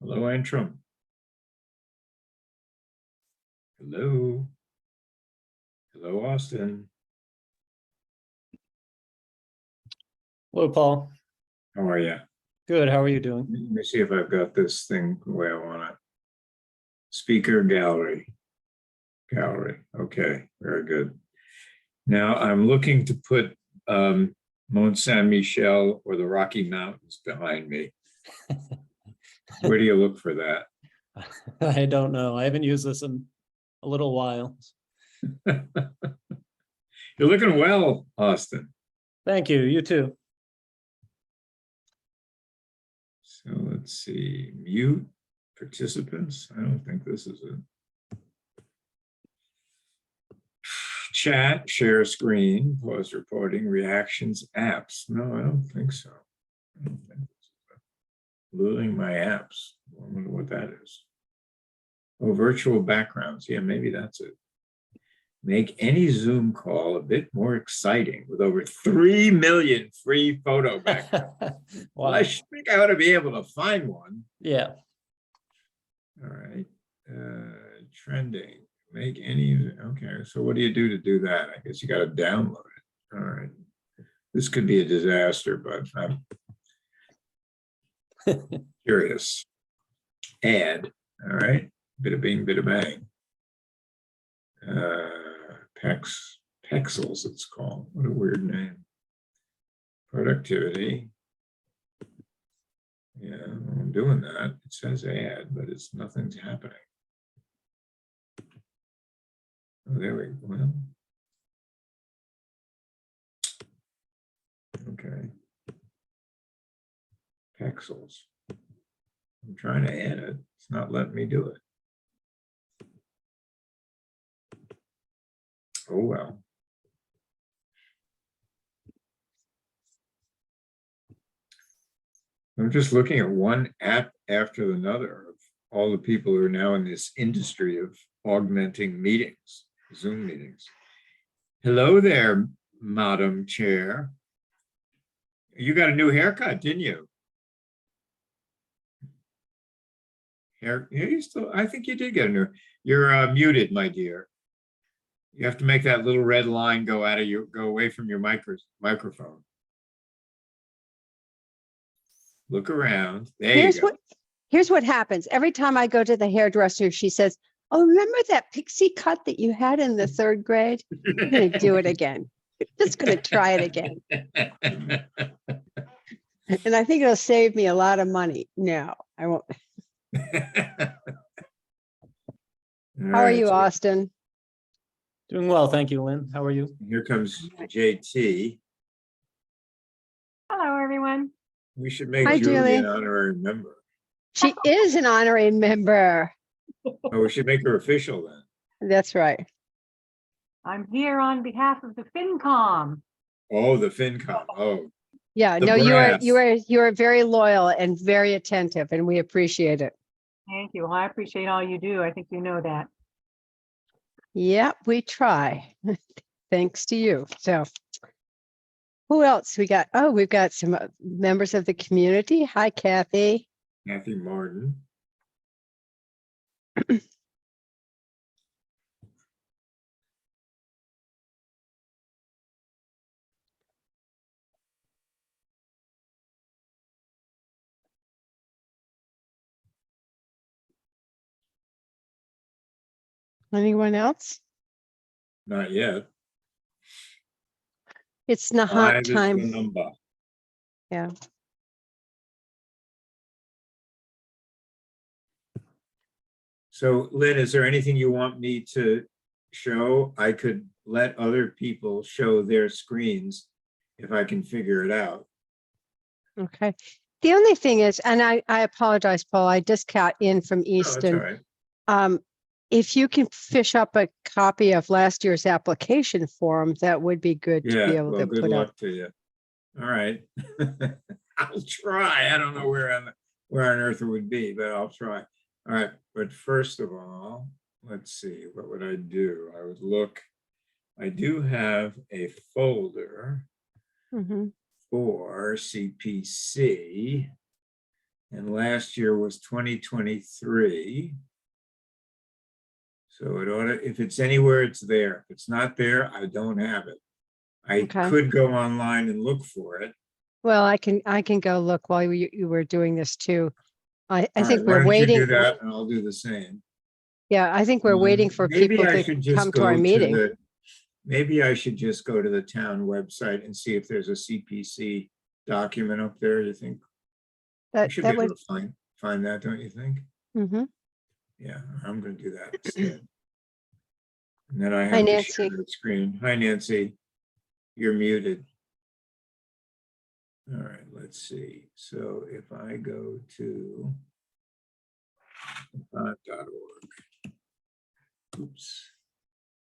Hello, Antrim. Hello. Hello, Austin. Hello, Paul. How are you? Good. How are you doing? Let me see if I've got this thing the way I want it. Speaker gallery. Gallery. Okay, very good. Now I'm looking to put Mont Saint Michel or the Rocky Mountains behind me. Where do you look for that? I don't know. I haven't used this in a little while. You're looking well, Austin. Thank you. You too. So let's see, mute participants. I don't think this is it. Chat, share screen, pause reporting, reactions, apps. No, I don't think so. I don't think this is it. Losing my apps. I wonder what that is. Oh, virtual backgrounds. Yeah, maybe that's it. Make any Zoom call a bit more exciting with over 3 million free photo backgrounds. Wow. Well, I think I ought to be able to find one. Yeah. All right. Trending. Make any. Okay. So what do you do to do that? I guess you got to download it. All right. This could be a disaster, but I'm curious. Add. All right. Bit of bing, bit of bang. Pexels, it's called. What a weird name. Productivity. Yeah, I'm doing that. It says add, but it's nothing's happening. Oh, there we go. Well, okay. Pexels. I'm trying to add it. It's not letting me do it. Oh, well. I'm just looking at one app after another of all the people who are now in this industry of augmenting meetings, Zoom meetings. Hello there, Madam Chair. You got a new haircut, didn't you? Yeah, you still, I think you did get a new. You're muted, my dear. You have to make that little red line go out of you, go away from your microphone. Look around. There you go. Here's what happens. Every time I go to the hairdresser, she says, "Oh, remember that pixie cut that you had in the 3rd grade? I'm going to do it again. Just going to try it again." And I think it'll save me a lot of money. No, I won't. How are you, Austin? Doing well. Thank you, Lynn. How are you? Here comes JT. Hello, everyone. We should make Hi, Julie Julie. an honorary member. She is an honorary member. Oh, we should make her official then. That's right. I'm here on behalf of the FinCom. Oh, the FinCom. Oh, Yeah, The no, brass. you are very loyal and very attentive, and we appreciate it. Thank you. Well, I appreciate all you do. I think you know that. Yeah, we try. Thanks to you. So who else we got? Oh, we've got some members of the community. Hi, Kathy. Kathy Martin. Anyone else? Not yet. It's 5 Nahant is the time. number. Yeah. So Lynn, is there anything you want me to show? I could let other people show their screens if I can figure it out. Okay. The only thing is, and I apologize, Paul, I just got in from No, that's all Easton. right. If you can fish up a copy of last year's application form, that would be good to be Yeah, able well, to good put up. luck to you. All right. I'll try. I don't know where on earth it would be, but I'll try. All right. But first of all, let's see, what would I do? I would look, I do have a folder Mhm. for CPC. And last year was 2023. So it ought to, if it's anywhere, it's there. If it's not there, I don't have it. I Okay. could go online and look for it. Well, I can go look while you were doing this too. I All right, think why we're don't you do waiting. that and I'll do the same. Yeah, I think we're waiting for Maybe people I to should just come to go our to meeting. the, maybe I should just go to the town website and see if there's a CPC document up there, you think? We That should be that able would, to find that, don't you think? mhm. Yeah, I'm gonna do that instead. And then I Hi, have to share Nancy. the screen. Hi, Nancy. You're muted. All right, let's see. So if I go to .org. Oops.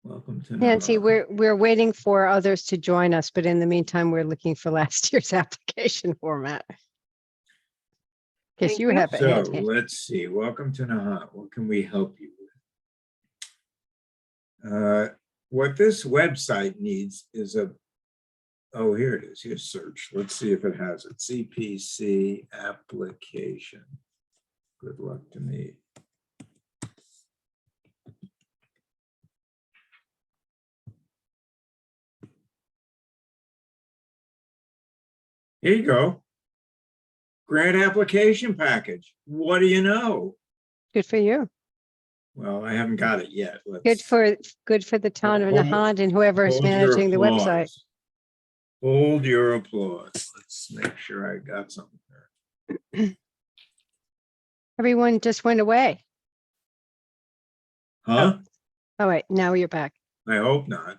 Welcome to Nancy, Nahant. we're waiting for others to join us, but in the meantime, we're looking for last year's application format. Because Thank you you. have it. So handy. let's see. Welcome to Nahant. What can we help you with? What this website needs is oh, here it is. Here's search. Let's see if it has it. CPC application. Good luck to me. Here you go. Grant application package. What do you know? Good for you. Well, I haven't got it yet. Good for the town of Hold- Nahant and whoever is hold your managing the website. applause. Hold your applause. Let's make sure I got something there. Everyone just went away. Huh? Oh, wait, now you're back. I hope not.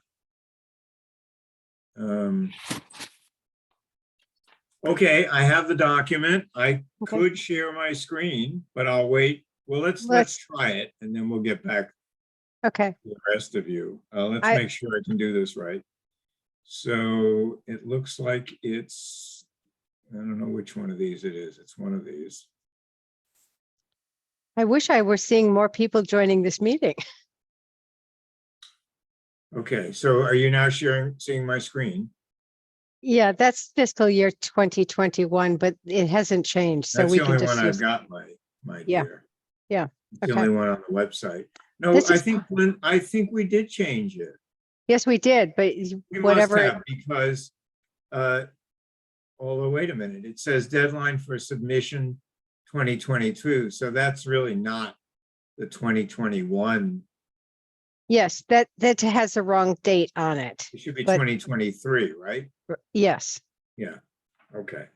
Okay, I have the document. I Okay. could share my screen, but I'll wait. Well, let's try it and then we'll get back Okay, to the rest of you. Let's I- make sure I can do this right. So it looks like it's, I don't know which one of these it is. It's one of these. I wish I were seeing more people joining this meeting. Okay, so are you now seeing my screen? Yeah, that's fiscal year 2021, but it hasn't changed, so That's we the can only just one I've use. got, my Yeah, dear. yeah, It's the okay. only one on the website. No, This I is think I think we did change it. Yes, we did, but We must whatever. have because, although wait a minute, it says deadline for submission 2022. So that's really not the 2021. Yes, that has the wrong date on it. It should be But- 2023, right? Yes, Yeah. Okay.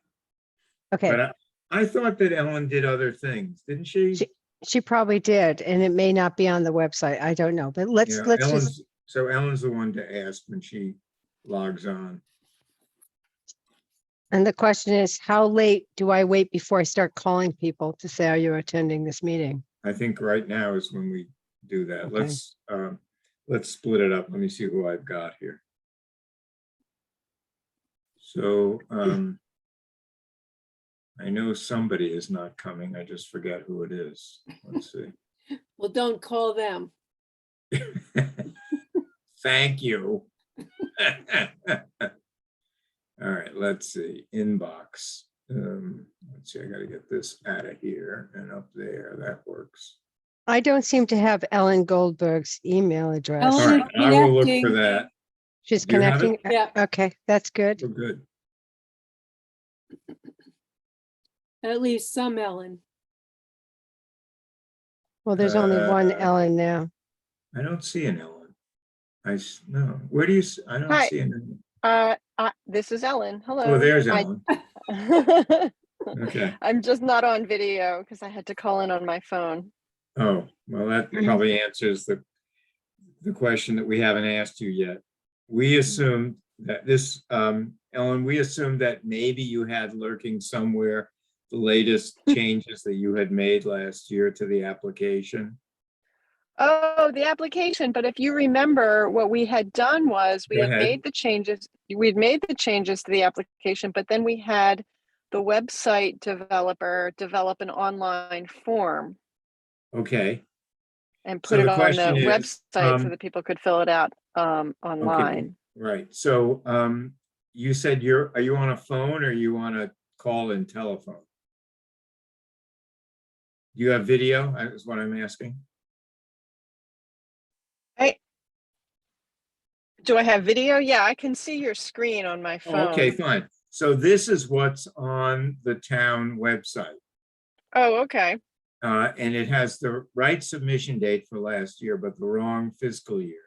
okay. But I thought that Ellen did other things, didn't she? She probably did, and it may not be on the website. I don't know, but let's just, So Ellen's the one to ask when she logs on. and the question is, how late do I wait before I start calling people to say, are you attending this meeting? I think right now is when we do that. Okay. Let's split it up. Let me see who I've got here. So I know somebody is not coming. I just forget who it is. Let's see. Well, don't call them. Thank you. All right, let's see. Inbox. Let's see, I gotta get this out of here and up there. That works. I don't seem to have Ellen Goldberg's email address. All Ellen- right, I will look for Connecting. that. She's Do you have it? connecting. Yeah. Okay, that's good. Oh, good. At least some Ellen. Well, there's only one Uh, Ellen now. I don't see an Ellen. No. Where do you? I don't Hi. see an. This is Ellen. Hello. Oh, there's I- Ellen. Okay. I'm just not on video because I had to call in on my phone. Oh, well, that probably answers the question that we haven't asked you yet. We assumed that this, Ellen, we assumed that maybe you had lurking somewhere the latest changes that you had made last year to the application. Oh, the application. But if you remember, what we had done was we Go had ahead. made the changes. We'd made the changes to the application, but then we had the website developer develop an online form Okay. and So put it the on the question is, website so that people could fill it out online. Right. So you said are you on a phone or you on a call-in telephone? Do you have video? Is what I'm asking. Do I have video? Yeah, I can see your screen on my Oh, phone. okay, fine. So this is what's on the town website. Oh, okay. And it has the right submission date for last year, but the wrong fiscal year.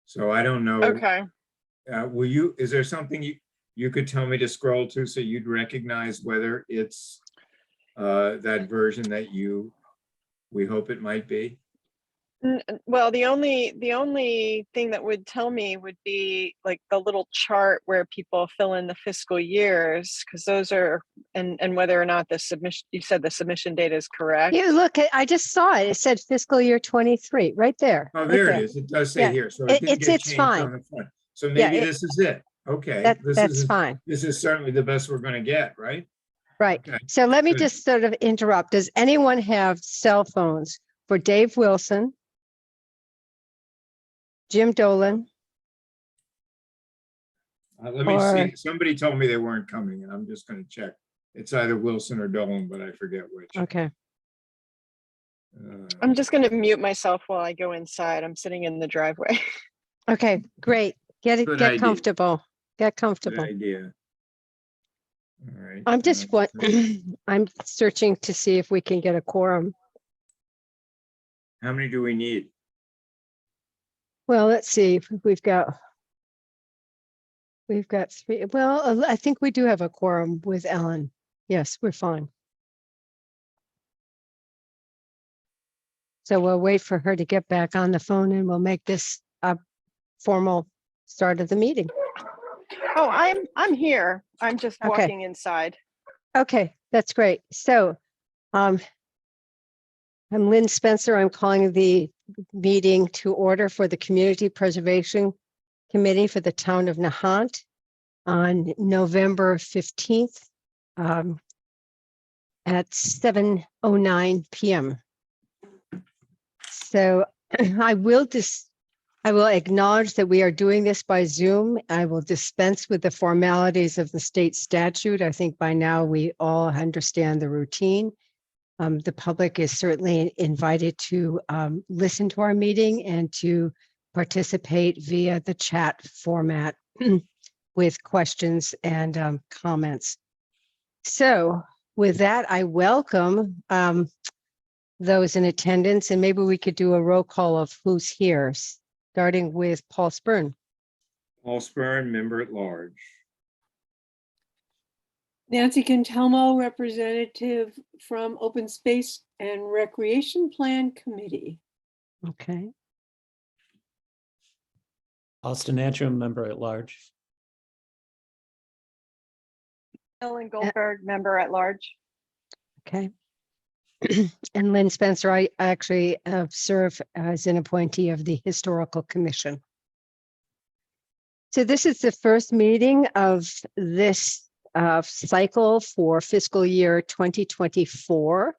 So I don't know. Okay. Is there something you could tell me to scroll to so you'd recognize whether it's that version that we hope it might be? Well, the only thing that would tell me would be like the little chart where people fill in the fiscal years, because those are, and whether or not the submission, you said the submission date is correct. You look, I just saw it. It said fiscal year 23, right there. Oh, right there it is. It does say Yeah, here. So it didn't get it's changed fine. on the front. So Yeah, maybe this is it. Okay. That's fine. This is certainly the best we're going to get, right? Right. Okay. So let me Good. just sort of interrupt. Does anyone have cell phones for Dave Wilson, Jim Dolan? Let me Or- see. Somebody told me they weren't coming, and I'm just going to check. It's either Wilson or Dolan, but I forget which. Okay. I'm just going to mute myself while I go inside. I'm sitting in the driveway. Okay, great. Get Good idea. comfortable. Get Good comfortable. idea. All right. I'm just what I'm searching to see if we can get a quorum. How many do we need? Well, let's see. We've got three. Well, I think we do have a quorum with Ellen. Yes, we're fine. So we'll wait for her to get back on the phone and we'll make this a formal start of the meeting. Oh, I'm here. I'm just Okay. walking inside. Okay, that's great. So I'm Lynn Spencer. I'm calling the meeting to order for the Community Preservation Committee for the town of Nahant on November 15th at 7:09 p.m. So I will acknowledge that we are doing this by Zoom. I will dispense with the formalities of the state statute. I think by now we all understand the routine. The public is certainly invited to listen to our meeting and to participate via the chat format with questions and comments. So with that, I welcome those in attendance, and maybe we could do a roll call of who's here, starting with Paul Spurn. Paul Spurn, member at large. Nancy Cantelmo, representative from Open Space and Recreation Plan Committee. Okay. Austin Antrim, member at large. Ellen Goldberg, member at large. Okay. And Lynn Spencer, I actually serve as an appointee of the Historical Commission. So this is the first meeting of this cycle for fiscal year 2024.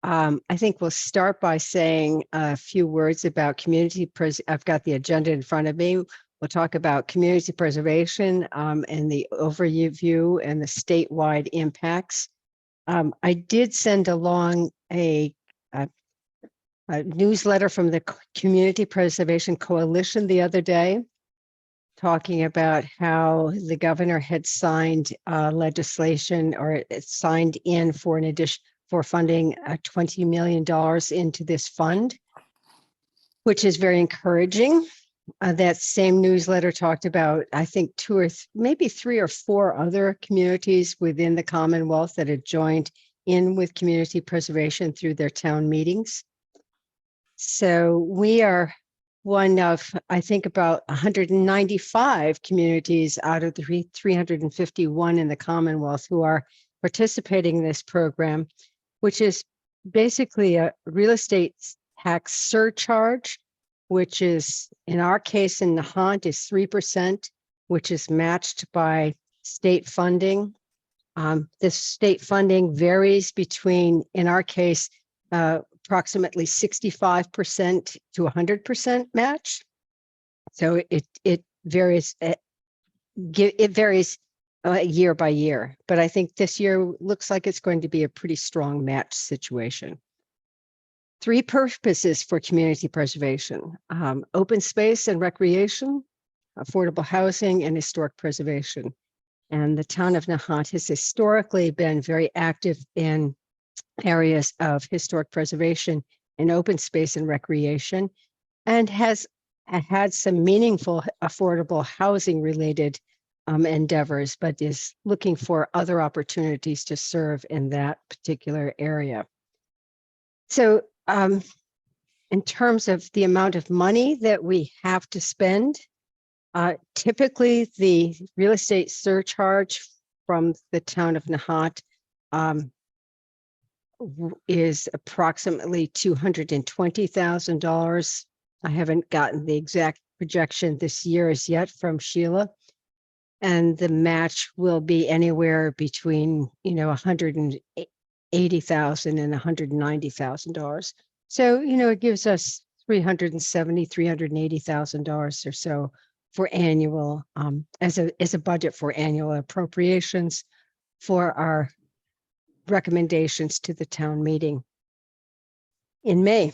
I think we'll start by saying a few words about I've got the agenda in front of me. We'll talk about community preservation and the overview and the statewide impacts. I did send along a newsletter from the Community Preservation Coalition the other day, talking about how the governor had signed legislation, or it signed in for an addition for funding $20 million into this fund, which is very encouraging. That same newsletter talked about, I think, maybe 3 or 4 other communities within the Commonwealth that had joined in with community preservation through their town meetings. So we are one of, I think, about 195 communities out of the 351 in the Commonwealth who are participating in this program, which is basically a real estate tax surcharge, which is, in our case in Nahant, is 3%, which is matched by state funding. This state funding varies between, in our case, approximately 65% to 100% match. So it varies. It varies year by year, but I think this year looks like it's going to be a pretty strong match situation. three purposes for community preservation: open space and recreation, affordable housing, and historic preservation. And the town of Nahant has historically been very active in areas of historic preservation and open space and recreation, and has had some meaningful affordable housing related endeavors, but is looking for other opportunities to serve in that particular area. So in terms of the amount of money that we have to spend, typically the real estate surcharge from the town of Nahant is approximately $220,000. I haven't gotten the exact projection this year as yet from Sheila. And the match will be anywhere between, $180,000 and $190,000. So, it gives us $370,000, $380,000 or so for annual, as a budget for annual appropriations for our recommendations to the town meeting in May.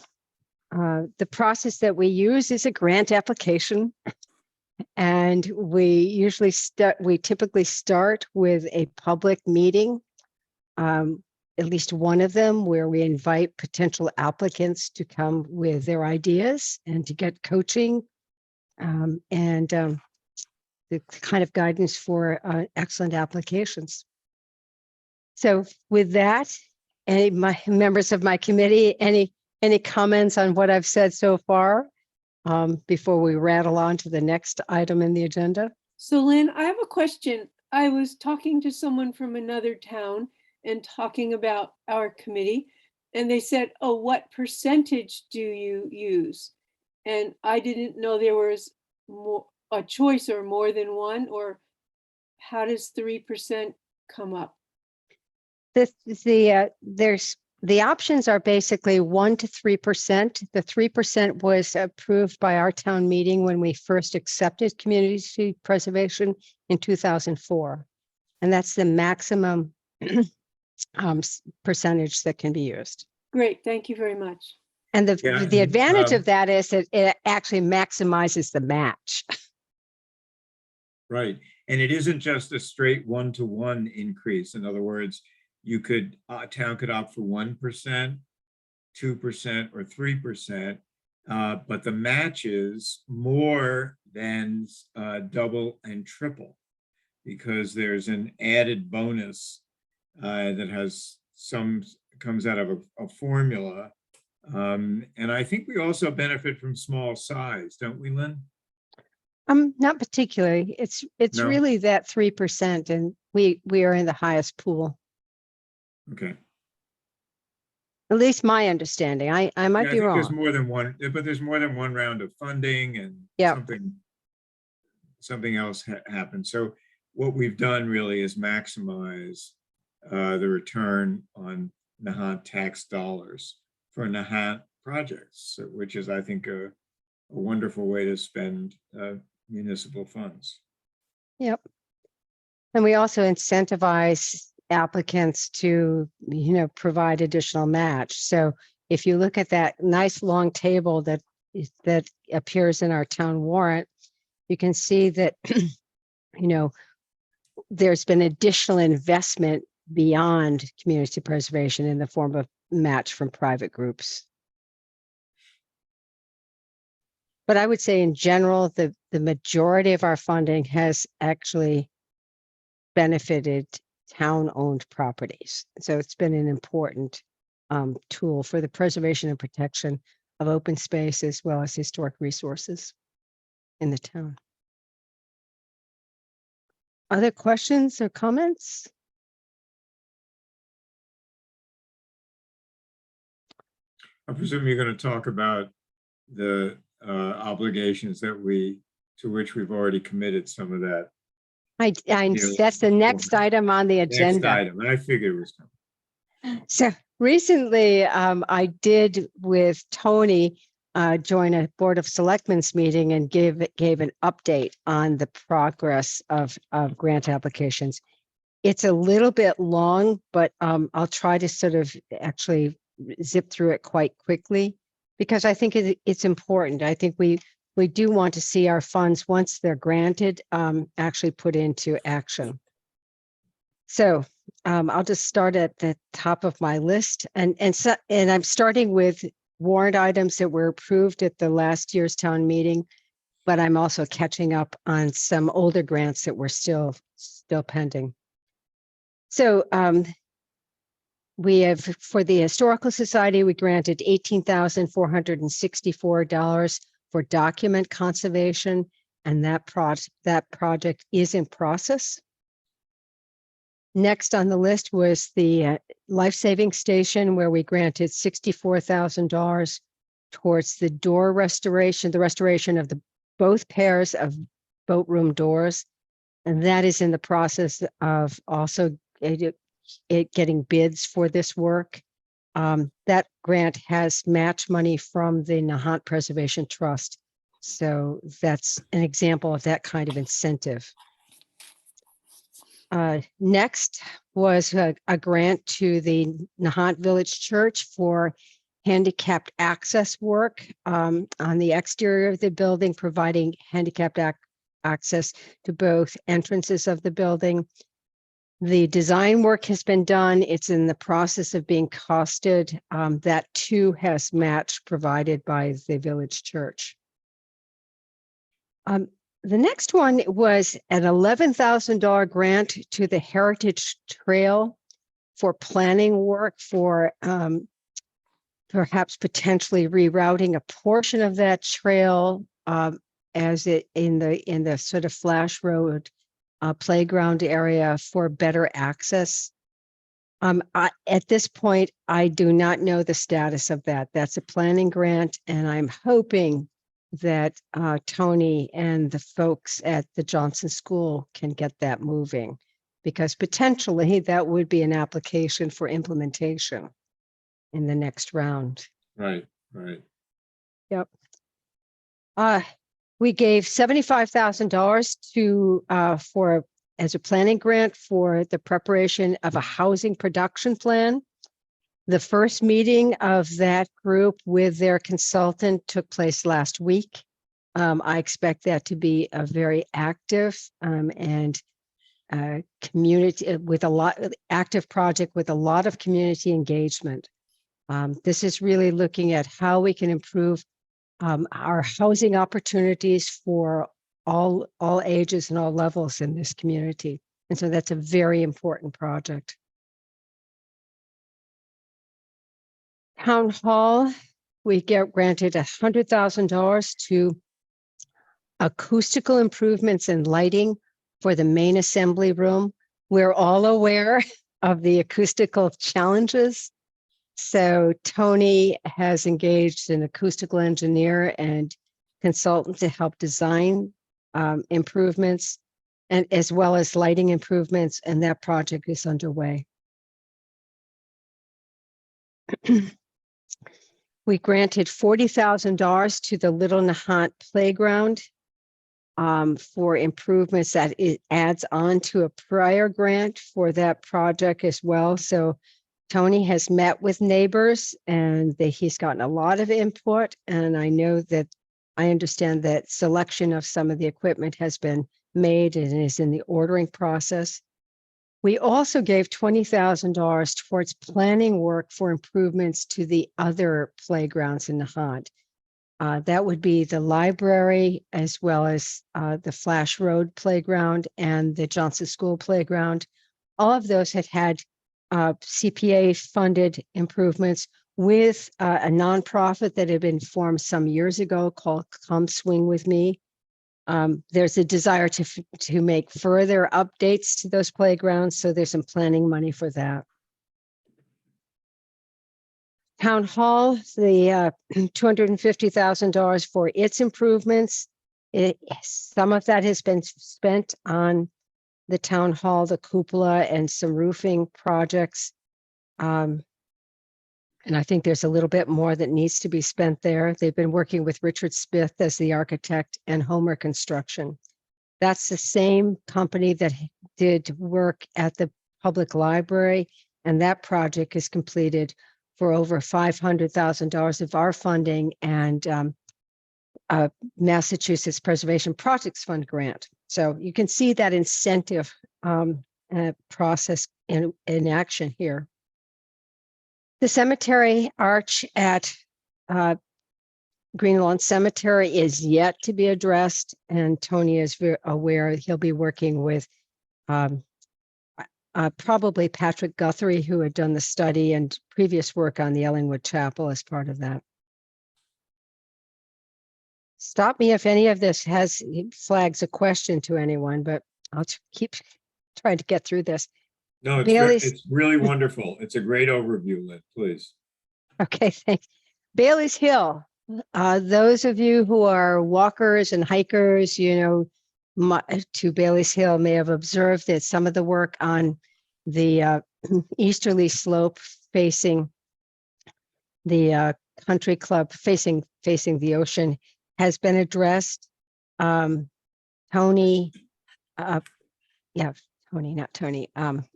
The process that we use is a grant application. And we typically start with a public meeting, at least one of them, where we invite potential applicants to come with their ideas and to get coaching and the kind of guidance for excellent applications. So with that, any members of my committee, any comments on what I've said so far? Before we rattle on to the next item in the agenda? So Lynn, I have a question. I was talking to someone from another town and talking about our committee, and they said, oh, what percentage do you use? And I didn't know there was a choice or more than one, or how does 3% come up? The options are basically 1% to 3%. The 3% was approved by our town meeting when we first accepted community preservation in 2004. And that's the maximum percentage that can be used. Great, thank you very much. And the advantage of that is that it actually maximizes the match. Right. And it isn't just a straight 1-to-1 increase. In other words, you could, town could opt for 1%, 2%, or 3%, but the match is more than double and triple, because there's an added bonus that comes out of a formula. And I think we also benefit from small size, don't we, Lynn? Not particularly. It's No? really that 3%, and we are in the highest pool. Okay. At least my understanding. I might Yeah, be I think there's wrong. more than one, but there's more than one round of funding, and Yeah. something else happened. So what we've done really is maximize the return on Nahant tax dollars for Nahant projects, which is, I think, a wonderful way to spend municipal funds. Yep. And we also incentivize applicants to, provide additional match. So if you look at that nice long table that appears in our town warrant, you can see that, there's been additional investment beyond community preservation in the form of match from private groups. But I would say in general, the majority of our funding has actually benefited town-owned properties. So it's been an important tool for the preservation and protection of open space as well as historic resources in the town. Other questions or comments? I presume you're going to talk about the obligations to which we've already committed some of that. That's the next item on the Next agenda. item, I figured it was coming. So recently, I did with Tony join a Board of Selectmen's meeting and gave an update on the progress of grant applications. It's a little bit long, but I'll try to sort of actually zip through it quite quickly because I think it's important. I think we do want to see our funds, once they're granted, actually put into action. So I'll just start at the top of my list, and I'm starting with warrant items that were approved at the last year's town meeting, but I'm also catching up on some older grants that were still pending. So we have, for the Historical Society, we granted $18,464 for document conservation, and that project is in process. Next on the list was the life-saving station, where we granted $64,000 towards the door restoration, the restoration of both pairs of boat room doors. And that is in the process of also getting bids for this work. That grant has match money from the Nahant Preservation Trust. So that's an example of that kind of incentive. Next was a grant to the Nahant Village Church for handicapped access work on the exterior of the building, providing handicapped access to both entrances of the building. The design work has been done. It's in the process of being costed. That too has match provided by the village church. The next one was an $11,000 grant to the Heritage Trail for planning work for perhaps potentially rerouting a portion of that trail as it in the sort of Flash Road playground area for better access. At this point, I do not know the status of that. That's a planning grant, and I'm hoping that Tony and the folks at the Johnson School can get that moving, because potentially that would be an application for implementation in the next round. Right, right. Yep. We gave $75,000 to as a planning grant for the preparation of a housing production plan. The first meeting of that group with their consultant took place last week. I expect that to be a very active and community with a lot of active project with a lot of community engagement. This is really looking at how we can improve our housing opportunities for all ages and all levels in this community. And so that's a very important project. Town Hall, we get granted $100,000 to acoustical improvements and lighting for the main assembly room. We're all aware of the acoustical challenges. So Tony has engaged an acoustical engineer and consultant to help design improvements, and as well as lighting improvements, and that project is underway. We granted $40,000 to the Little Nahant Playground for improvements that it adds on to a prior grant for that project as well. So Tony has met with neighbors and he's gotten a lot of input. And I understand that selection of some of the equipment has been made and is in the ordering process. We also gave $20,000 towards planning work for improvements to the other playgrounds in Nahant. That would be the library, as well as the Flash Road playground and the Johnson School playground. All of those had CPA funded improvements with a nonprofit that had been formed some years ago called Come Swing With Me. There's a desire to make further updates to those playgrounds, so there's some planning money for that. Town Hall, the $250,000 for its improvements. Some of that has been spent on the Town Hall, the cupola, and some roofing projects. And I think there's a little bit more that needs to be spent there. They've been working with Richard Smith as the architect and Homer Construction. That's the same company that did work at the public library, and that project is completed for over $500,000 of our funding and Massachusetts Preservation Projects Fund grant. So you can see that incentive process in action here. The cemetery arch at Green Lawn Cemetery is yet to be addressed, and Tony is aware he'll be working with probably Patrick Guthrie, who had done the study and previous work on the Ellingwood Chapel as part of that. Stop me if any of this flags a question to anyone, but I'll keep trying to get through this. No, Bailey's- it's really wonderful. It's a great overview, Lynn, please. Okay, thanks. Bailey's Hill. Those of you who are walkers and hikers, to Bailey's Hill may have observed that some of the work on the easterly slope facing the country club, facing the ocean, has been addressed. Tony, not Tony,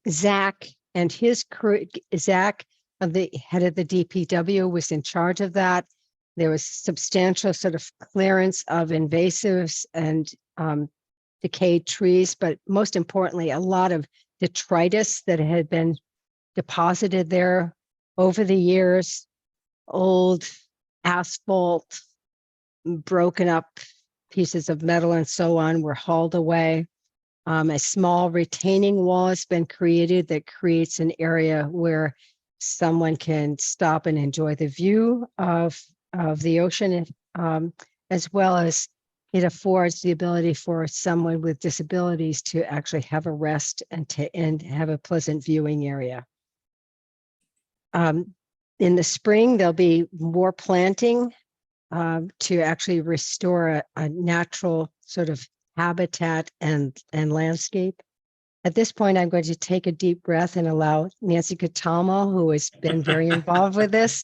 Zach and his crew, Zach, the head of the DPW, was in charge of that. There was substantial sort of clearance of invasives and decayed trees, but most importantly, a lot of detritus that had been deposited there over the years, old asphalt, broken up pieces of metal and so on were hauled away. A small retaining wall has been created that creates an area where someone can stop and enjoy the view of the ocean, as well as it affords the ability for someone with disabilities to actually have a rest and have a pleasant viewing area. In the spring, there'll be more planting to actually restore a natural sort of habitat and landscape. At this point, I'm going to take a deep breath and allow Nancy Catamo, who has been very involved with this,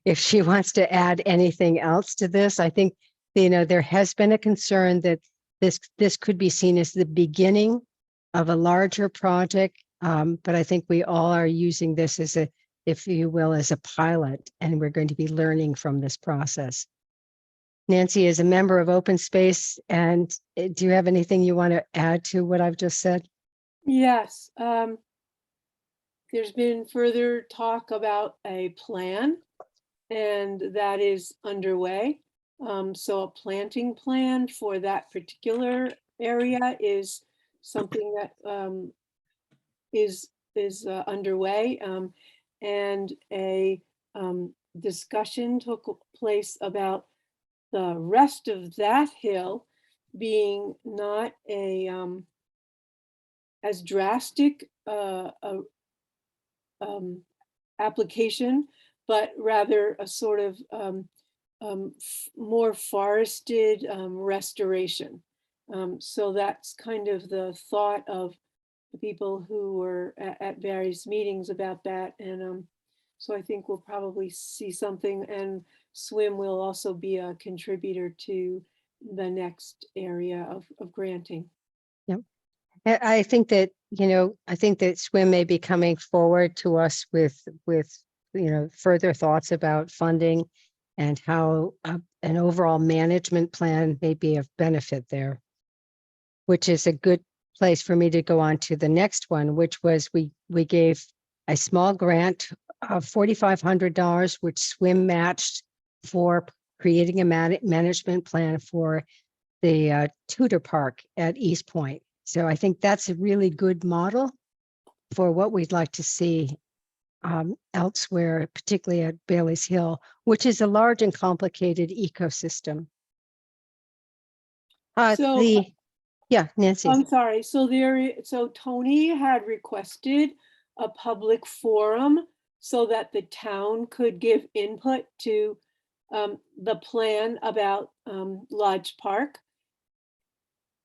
if she wants to add anything else to this. I think, there has been a concern that this could be seen as the beginning of a larger project, but I think we all are using this as if you will, as a pilot, and we're going to be learning from this process. Nancy is a member of Open Space, and do you have anything you want to add to what I've just said? Yes. There's been further talk about a plan, and that is underway. So a planting plan for that particular area is something that is underway. And a discussion took place about the rest of that hill being not a as drastic application, but rather a sort of more forested restoration. So that's kind of the thought of the people who were at various meetings about that. And so I think we'll probably see something, and SWIM will also be a contributor to the next area of granting. Yep. I think that, SWIM may be coming forward to us with further thoughts about funding and how an overall management plan may be of benefit there, which is a good place for me to go on to the next one, which was we gave a small grant of $4,500, which SWIM matched for creating a management plan for the Tudor Park at East Point. So I think that's a really good model for what we'd like to see elsewhere, particularly at Bailey's Hill, which is a large and complicated ecosystem. Nancy. I'm sorry. So Tony had requested a public forum so that the town could give input to the plan about Lodge Park.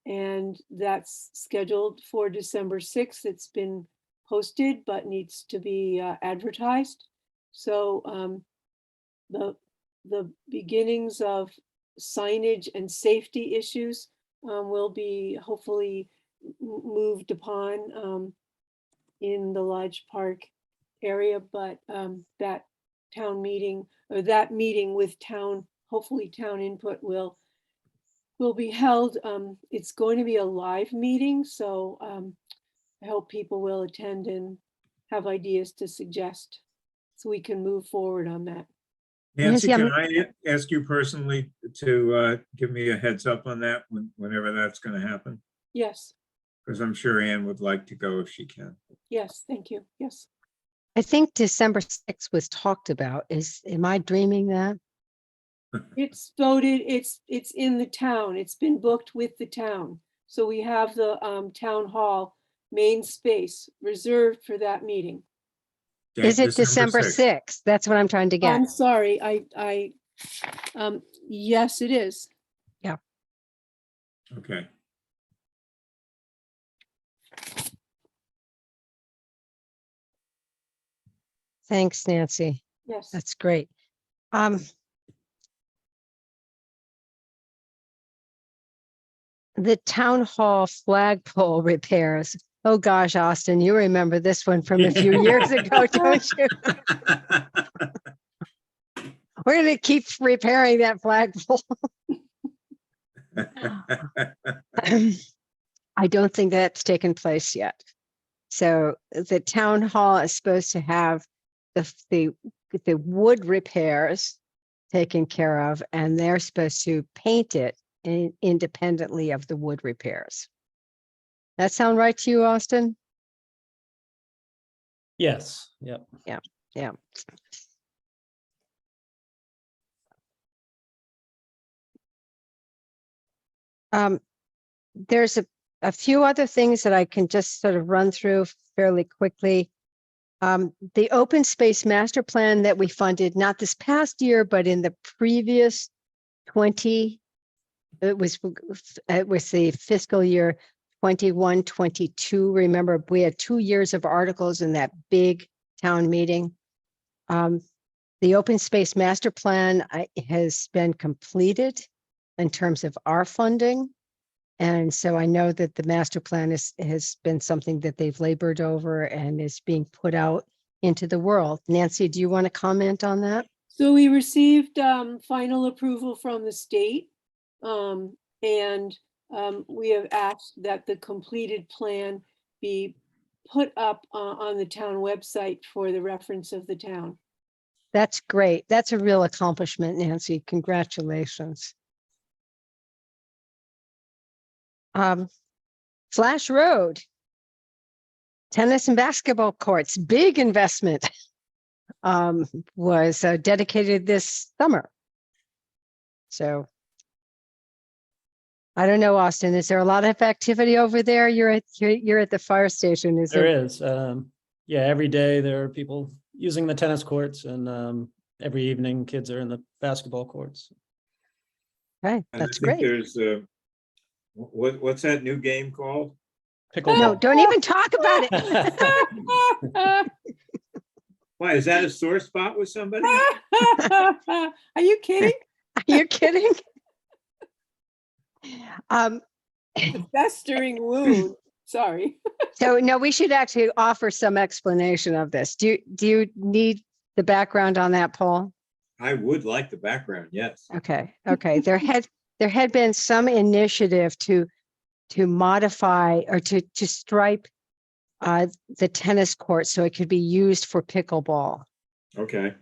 And that's scheduled for December 6th. It's been posted, but needs to be advertised. So the beginnings of signage and safety issues will be hopefully moved upon in the Lodge Park area, but that town meeting or that meeting with town, hopefully town input will be held. It's going to be a live meeting, so I hope people will attend and have ideas to suggest so we can move forward on that. Nancy, Nancy, can I ask you personally to give me a heads up on that whenever that's going to happen? Yes, Because I'm sure Ann would like to go if she can. yes, thank you. Yes. I think December 6th was talked about. Am I dreaming that? It's voted, it's in the town. It's been booked with the town. So we have the town hall main space reserved for that meeting. Okay, Is it December 6th? That's what I'm trying to get. I'm sorry, yes, it is. Okay. Thanks, Nancy. Yes. That's great. The town hall flagpole repairs. Oh gosh, Austin, you remember this one from a few years ago, don't you? We're going to keep repairing that flagpole. I don't think that's taken place yet. So the town hall is supposed to have the wood repairs taken care of, and they're supposed to paint it independently of the wood repairs. That sound right to you, Austin? Yes, yep. Yeah. There's a few other things that I can just sort of run through fairly quickly. The open space master plan that we funded, not this past year, but in the previous 20, it was the fiscal year 21, 22. Remember, we had 2 years of articles in that big town meeting. The open space master plan has been completed in terms of our funding. And so I know that the master plan has been something that they've labored over and is being put out into the world. Nancy, do you want to comment on that? So we received final approval from the state. And we have asked that the completed plan be put up on the town website for the reference of the town. That's great. That's a real accomplishment, Nancy. Congratulations. Flash Road, tennis and basketball courts, big investment, was dedicated this summer. So I don't know, Austin, is there a lot of activity over there? You're at the fire station, is There there? is. Yeah, every day there are people using the tennis courts, and every evening kids are in the basketball courts. Okay, And that's I think great. there's what's that new game called? Pickleball. No, don't even talk about it. Why, is that a sore spot with somebody? Are you kidding? Are you kidding? Festering wound. Sorry. So no, we should actually offer some explanation of this. Do you need the background on that, Paul? I would like the background, yes. Okay. There had been some initiative to modify or to stripe the tennis court so it could be used for pickleball. Okay.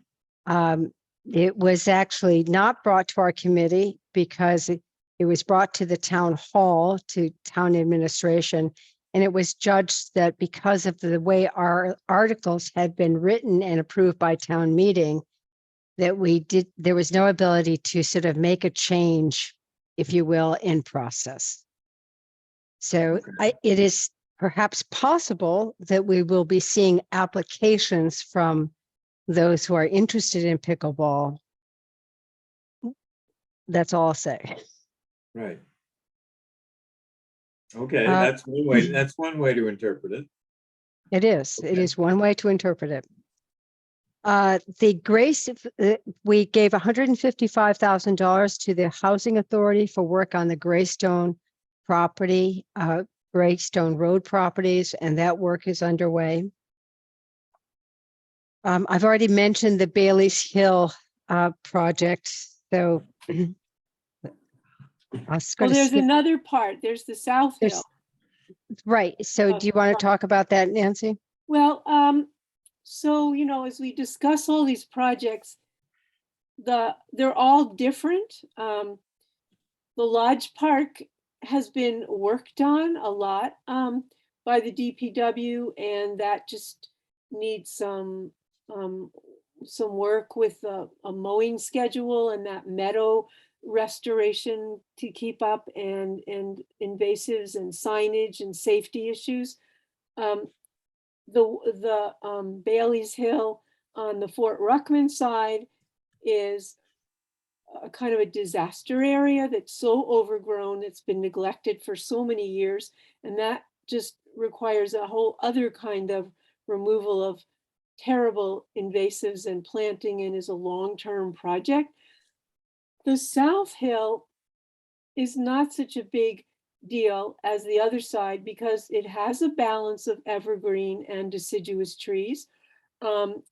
It was actually not brought to our committee because it was brought to the town hall, to town administration, and it was judged that because of the way our articles had been written and approved by town meeting, that there was no ability to sort of make a change, if you will, in process. So it is perhaps possible that we will be seeing applications from those who are interested in pickleball. That's all I'll say. Right. Okay, Uh, that's one way. That's one way to interpret it. It is. It Okay. is one way to interpret it. The Grace, we gave $155,000 to the Housing Authority for work on the Greystone property, Greystone Road properties, and that work is underway. I've already mentioned the Bailey's Hill project, so I'll Oh, go to there's skip. another part. There's the South There's- Hill. Right, so do you want to talk about that, Nancy? Well, so, you know, as we discuss all these projects, they're all different. The Lodge Park has been worked on a lot by the DPW, and that just needs some work with a mowing schedule and that meadow restoration to keep up, and invasives and signage and safety issues. The Bailey's Hill on the Fort Ruckman side is a kind of a disaster area that's so overgrown, it's been neglected for so many years, and that just requires a whole other kind of removal of terrible invasives and planting, and is a long-term project. The South Hill is not such a big deal as the other side because it has a balance of evergreen and deciduous trees. And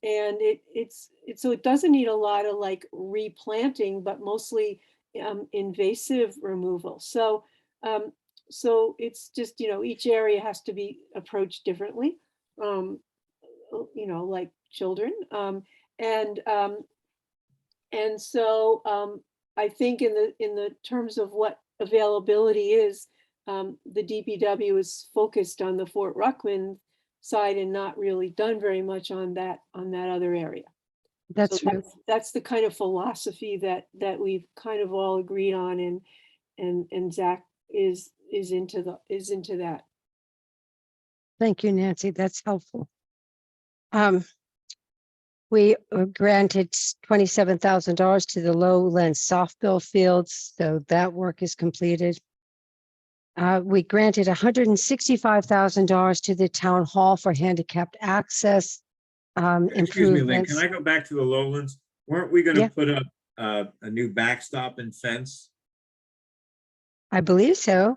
so it doesn't need a lot of like replanting, but mostly invasive removal. So it's just, you know, each area has to be approached differently, you know, like children. And so I think in the terms of what availability is, the DPW is focused on the Fort Ruckman side and not really done very much on that other area. That's So true. that's the kind of philosophy that we've kind of all agreed on, and Zach is into that. Thank you, Nancy. That's helpful. We were granted $27,000 to the lowland softball fields, so that work is completed. We granted $165,000 to the town hall for handicapped access Excuse me, Lynn, improvements. can I go back to the lowlands? Weren't we Yeah. gonna put up a new backstop and fence? I believe so.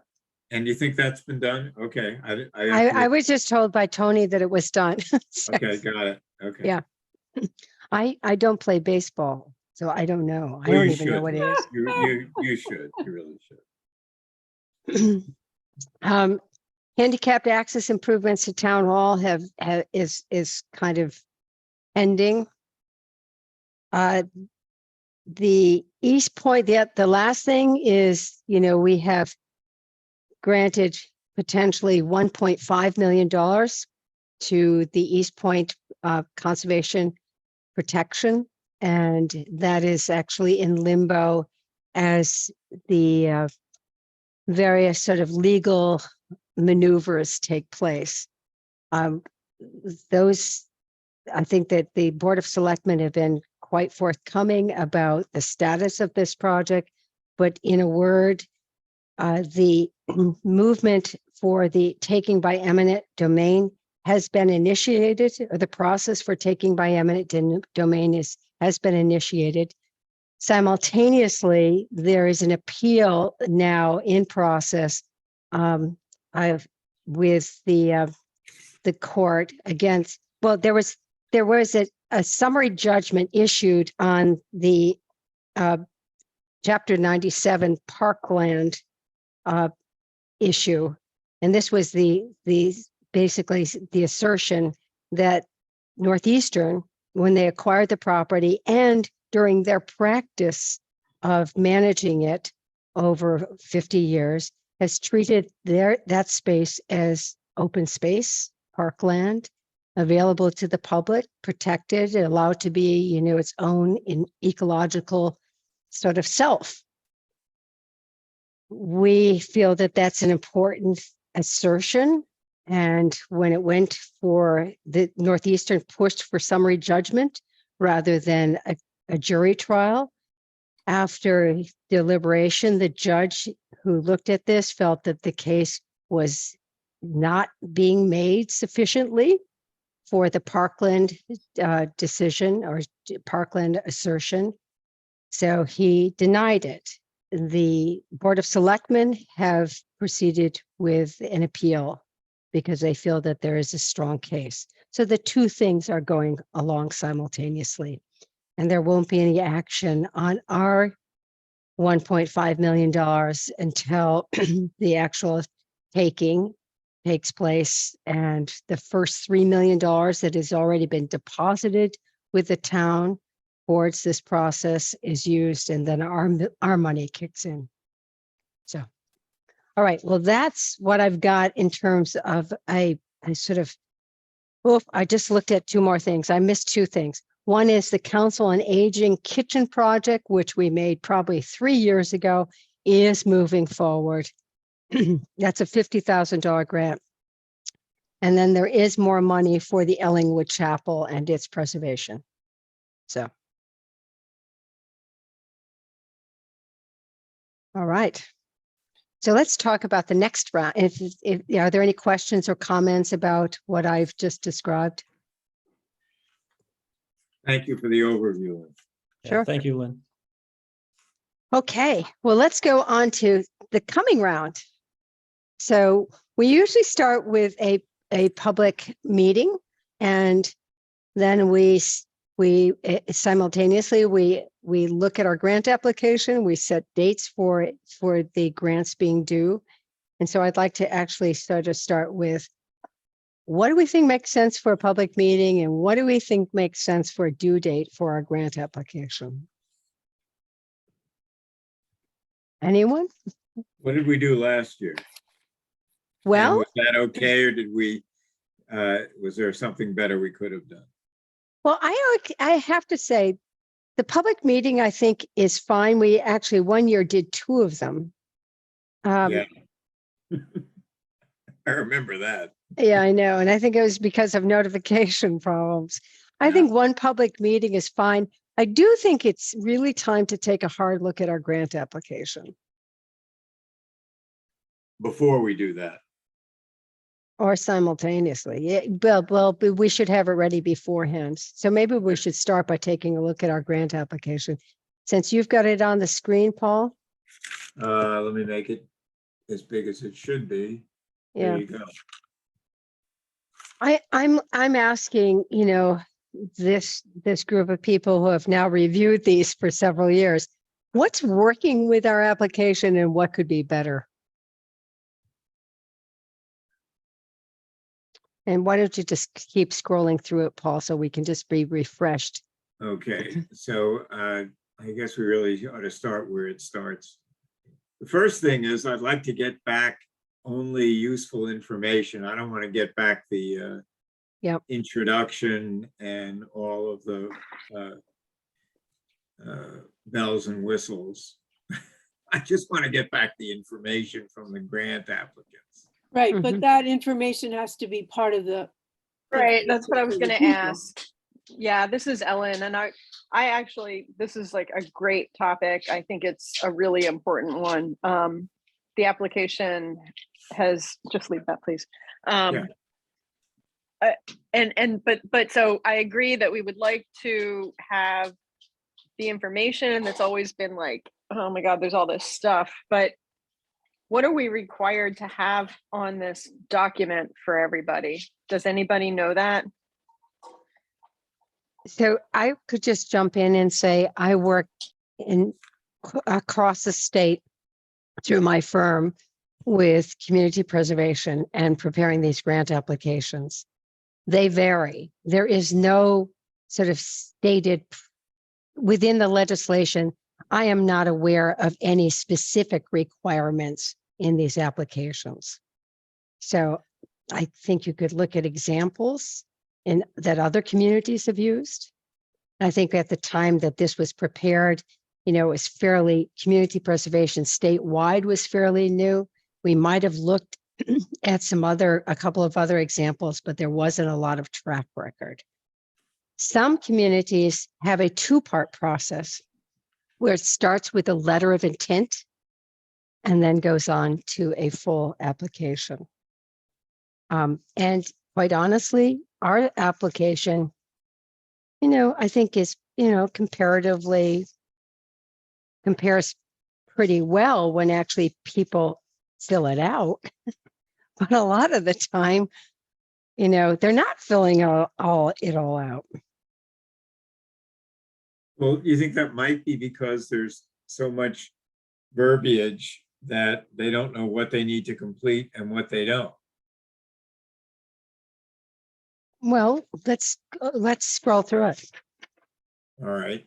And you think that's been done? Okay, I was just told by Tony that it was done. So, okay, got it, okay. Yeah. I don't play baseball, so I don't know. I Well, don't you even know should. what it is. You should, you really should. Handicapped access improvements to town hall is kind of ending. The East Point, the last thing is, you know, we have granted potentially $1.5 million to the East Point Conservation Protection, and that is actually in limbo as the various sort of legal maneuvers take place. Those, I think that the Board of Selectmen have been quite forthcoming about the status of this project, but in a word, the movement for the taking by eminent domain has been initiated, or the process for taking by eminent domain has been initiated. Simultaneously, there is an appeal now in process with the court against, well, there was a summary judgment issued on the Chapter 97 Parkland issue. And this was basically the assertion that Northeastern, when they acquired the property and during their practice of managing it over 50 years, has treated that space as open space, parkland, available to the public, protected, allowed to be, you know, its own ecological sort of self. We feel that that's an important assertion. And when it went for the Northeastern pushed for summary judgment rather than a jury trial, after deliberation, the judge who looked at this felt that the case was not being made sufficiently for the Parkland decision or Parkland assertion. So he denied it. The Board of Selectmen have proceeded with an appeal because they feel that there is a strong case. So the two things are going along simultaneously. And there won't be any action on our $1.5 million until the actual taking takes place. And the first $3 million that has already been deposited with the town towards this process is used, and then our money kicks in. So, all right, well, that's what I've got in terms of a sort of, I just looked at two more things. I missed two things. One is the Council on Aging kitchen project, which we made probably 3 years ago, is moving forward. That's a $50,000 grant. And then there is more money for the Ellingwood Chapel and its preservation. So. All right. So let's talk about the next round. Are there any questions or comments about what I've just described? Thank you for the overview. Yeah, Sure. thank you, Lynn. Okay, well, let's go on to the coming round. So we usually start with a public meeting, and then we simultaneously we look at our grant application, we set dates for the grants being due. And so I'd like to actually start with, what do we think makes sense for a public meeting, and what do we think makes sense for a due date for our grant application? Anyone? What did we do last year? And Well, was that okay, or did we, was there something better we could have done? well, I have to say, the public meeting, I think, is fine. We actually one year did 2 of them. Yeah. I remember that. Yeah, I know. And I think it was because of notification problems. I Yeah. think one public meeting is fine. I do think it's really time to take a hard look at our grant application, Before we do that. or simultaneously. Yeah, well, but we should have it ready beforehand. So maybe we should start by taking a look at our grant application. Since you've got it on the screen, Paul. Let me make it as big as it should be. Yeah. There you go. I'm asking, this group of people who have now reviewed these for several years, what's working with our application and what could be better? And why don't you just keep scrolling through it, Paul, so we can just be refreshed? Okay, so I guess we really ought to start where it starts. The first thing is I'd like to get back only useful information. I don't want to get back the introduction and all of the bells and whistles. I just want to get back the information from the grant applicants. Right, but that information has to be part of the. Right, that's what I was for the gonna people. ask. Yeah, this is Ellen, and I actually, this is like a great topic. I think it's a really important one. The application has, just leave that, please. But so I agree that we would like to have the information. That's always been like, oh my God, there's all this stuff, but what are we required to have on this document for everybody? Does anybody know that? So I could just jump in and say I work across the state through my firm with community preservation and preparing these grant applications. They vary. There is no sort of stated within the legislation. I am not aware of any specific requirements in these applications. So I think you could look at examples that other communities have used. I think at the time that this was prepared, it was fairly, community preservation statewide was fairly new. We might have looked at a couple of other examples, but there wasn't a lot of track record. Some communities have a 2-part process where it starts with a letter of intent and then goes on to a full application. And quite honestly, our application, I think is, comparatively compares pretty well when actually people fill it out. But a lot of the time, they're not filling it all out. Well, you think that might be because there's so much verbiage that they don't know what they need to complete and what they don't. Well, let's scroll through it. All right.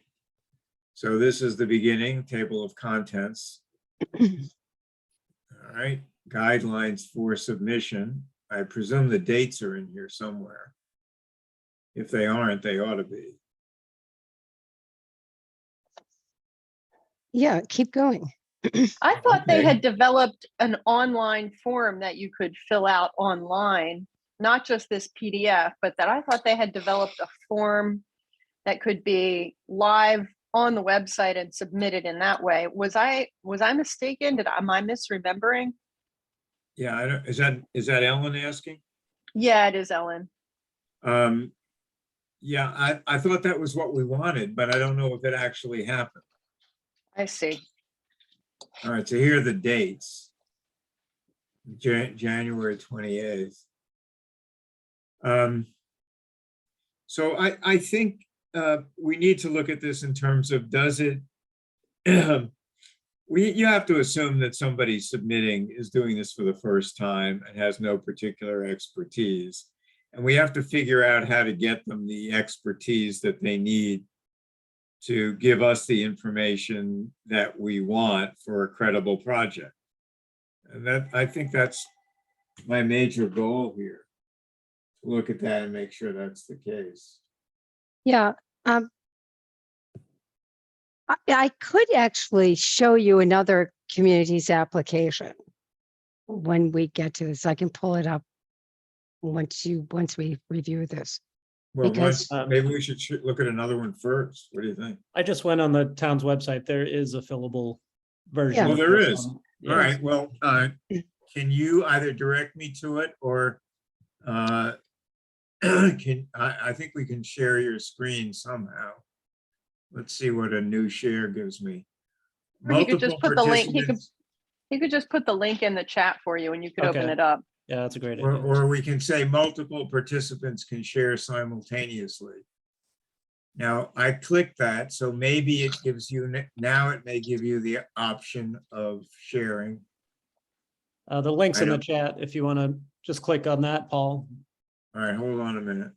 So this is the beginning, table of contents. All right, guidelines for submission. I presume the dates are in here somewhere. If they aren't, they ought to be. Yeah, keep going. I thought they Okay. had developed an online form that you could fill out online, not just this PDF, but that I thought they had developed a form that could be live on the website and submitted in that way. Was I mistaken? Am I misremembering? Yeah, I don't, is that Ellen asking? Yeah, it is, Ellen. Yeah, I thought that was what we wanted, but I don't know if it actually happened. I see. All right, so here are the dates. January 28th. So I think we need to look at this in terms of, does it, you have to assume that somebody submitting is doing this for the first time and has no particular expertise. And we have to figure out how to get them the expertise that they need to give us the information that we want for a credible project. And I think that's my major goal here. To look at that and make sure that's the case. Yeah. I could actually show you another community's application when we get to this. I can pull it up once we review this. Well, Because- maybe we should look at another one first. What do you think? I just went on the town's website. There is a fillable version. Yeah. Well, of there this is. one. All Yes. right, well, can you either direct me to it or I think we can share your screen somehow. Let's see what a new share gives me. Or he could just Multiple put the link. participants, He could just put the link in the chat for you and you could open Okay. it up. Yeah, that's a great or, idea. or we can say multiple participants can share simultaneously. Now, I clicked that, so maybe it gives you, now it may give you the option of sharing. The link's I in the don't- chat if you want to just click on that, Paul. All right, hold on a minute.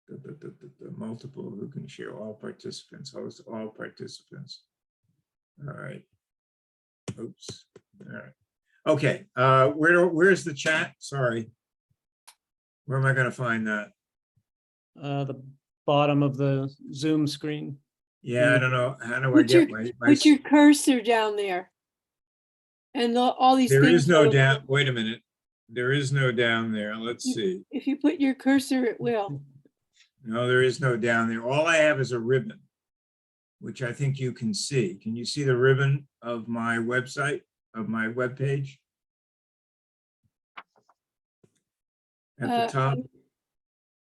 The multiple who can share, all participants, host all participants. All right. Oops. All right. Okay. Where's the chat? Sorry. Where am I going to find that? The bottom of the Zoom screen. Yeah, I don't know. How do I Put your, get my? put your cursor down there. And all these There things. is no will- down. Wait a minute. There is no down there. Let's see. If you put your cursor, it will. No, there is no down there. All I have is a ribbon, which I think you can see. Can you see the ribbon of my website, of my webpage? At the top?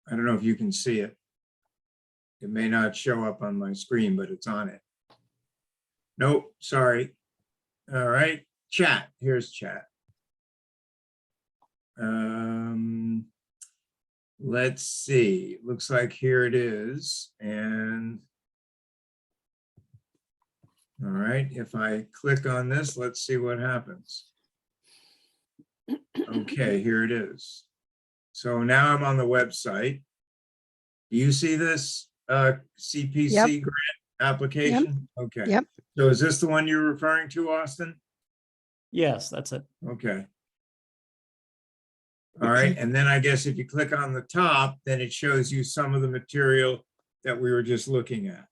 I don't know if you can see it. It may not show up on my screen, but it's on it. Nope, sorry. All right, chat. Here's chat. Let's see. Looks like here it is. And all right, if I click on this, let's see what happens. Okay, here it is. So now I'm on the website. Do you see this CPC grant application? Okay. Yep. So is this the one you're referring to, Austin? Yes, that's it. Okay. All right, and then I guess if you click on the top, then it shows you some of the material that we were just looking at,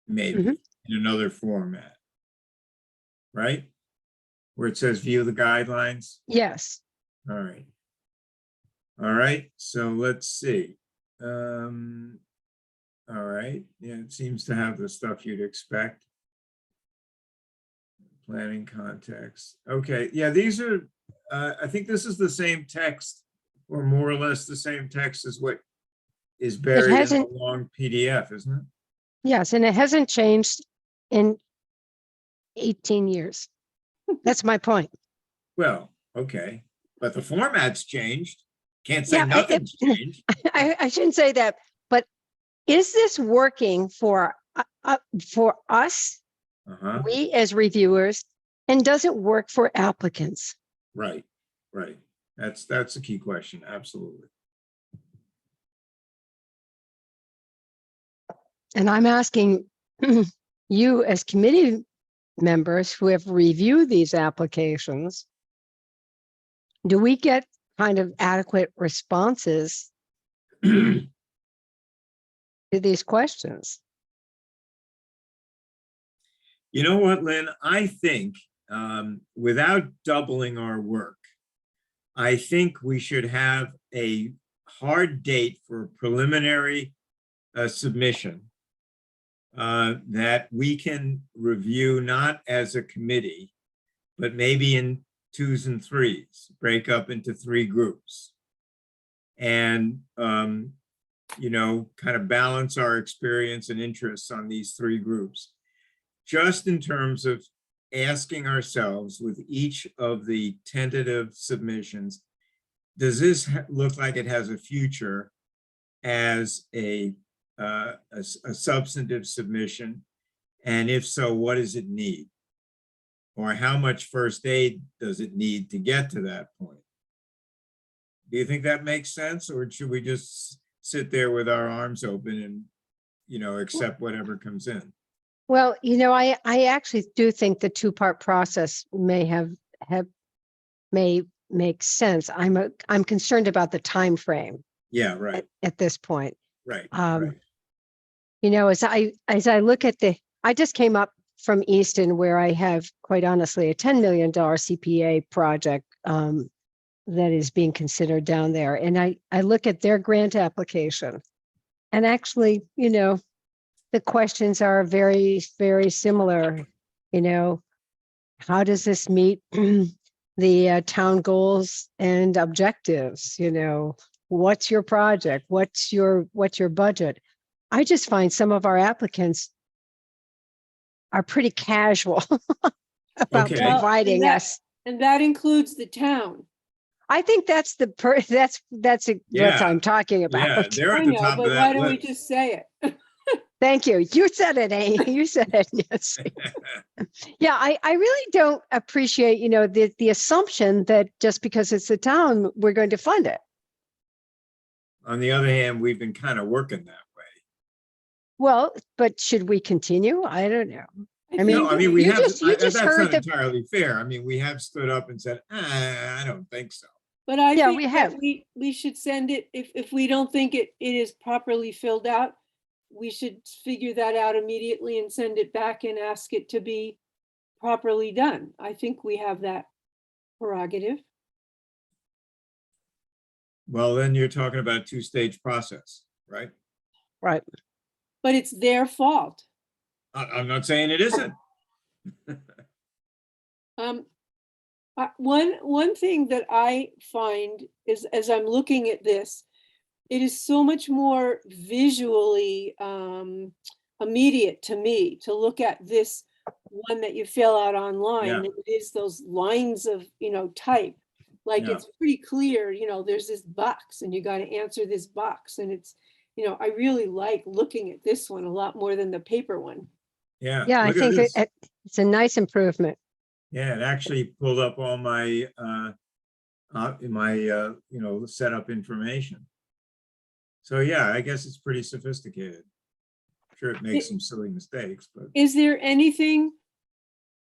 maybe Mhm. in another format. Right? Where it says view the guidelines. Yes. All right. All right, so let's see. All right, yeah, it seems to have the stuff you'd expect. Planning context. Okay, yeah, these are, I think this is the same text or more or less the same text as what is buried in the hasn't- long PDF, isn't it? Yes, and it hasn't changed in 18 years. That's my point. Well, okay. but the format's changed. Can't say Yeah, nothing's changed. I shouldn't say that, but is this working for us, Uh-huh. we as reviewers, and does it work for applicants? Right, right. That's a key question. Absolutely. And I'm asking you as committee members who have reviewed these applications, do we get kind of adequate responses to these questions? You know what, Lynn? I think without doubling our work, I think we should have a hard date for preliminary submission that we can review not as a committee, but maybe in twos and threes, break up into 3 groups. And, you know, kind of balance our experience and interests on these 3 groups. Just in terms of asking ourselves with each of the tentative submissions, does this look like it has a future as a substantive submission? And if so, what does it need? Or how much first aid does it need to get to that point? Do you think that makes sense? Or should we just sit there with our arms open and, you know, accept whatever comes in? Well, you know, I actually do think the 2-part process may make sense. I'm concerned about the time frame Yeah, right, at this point. right, Um, right. You know, as I look at I just came up from Easton where I have, quite honestly, a $10 million CPA project that is being considered down there. And I look at their grant application, and actually, you know, the questions are very, very similar. You know, how does this meet the town goals and objectives? You know, what's your project? What's your budget? I just find some of our applicants are pretty casual about Okay. providing Well, us. And that includes the town. I think that's that's what Yeah, I'm talking about. Yeah, they're I at the know, top of but why that don't we list. just say it? Thank you. You said it, Amy. You said it. Yes. Yeah, I really don't appreciate, you know, the assumption that just because it's the town, we're going to fund it. On the other hand, we've been kind of working that way. Well, but should we continue? I don't know. I mean, No, I mean, we you have, just that's heard not the, entirely fair. I mean, we have stood up and said, I don't think so. But I Yeah, think we that have. we should send it, if we don't think it is properly filled out, we should figure that out immediately and send it back and ask it to be properly done. I think we have that prerogative. Well, then you're talking about a 2-stage process, right? right. But it's their fault. I'm not saying it isn't. One thing that I find is, as I'm looking at this, it is so much more visually immediate to me to look at this one that you fill out online. Yeah. Than it is those lines of, you know, type. Like Yeah. it's pretty clear, you know, there's this box and you got to answer this box. And it's, you know, I really like looking at this one a lot more than the paper one. Yeah. Yeah, I Look at think this. it's a nice improvement. Yeah, it actually pulled up all my, you know, setup information. So yeah, I guess it's pretty sophisticated. Sure, it makes some silly mistakes, but Is there anything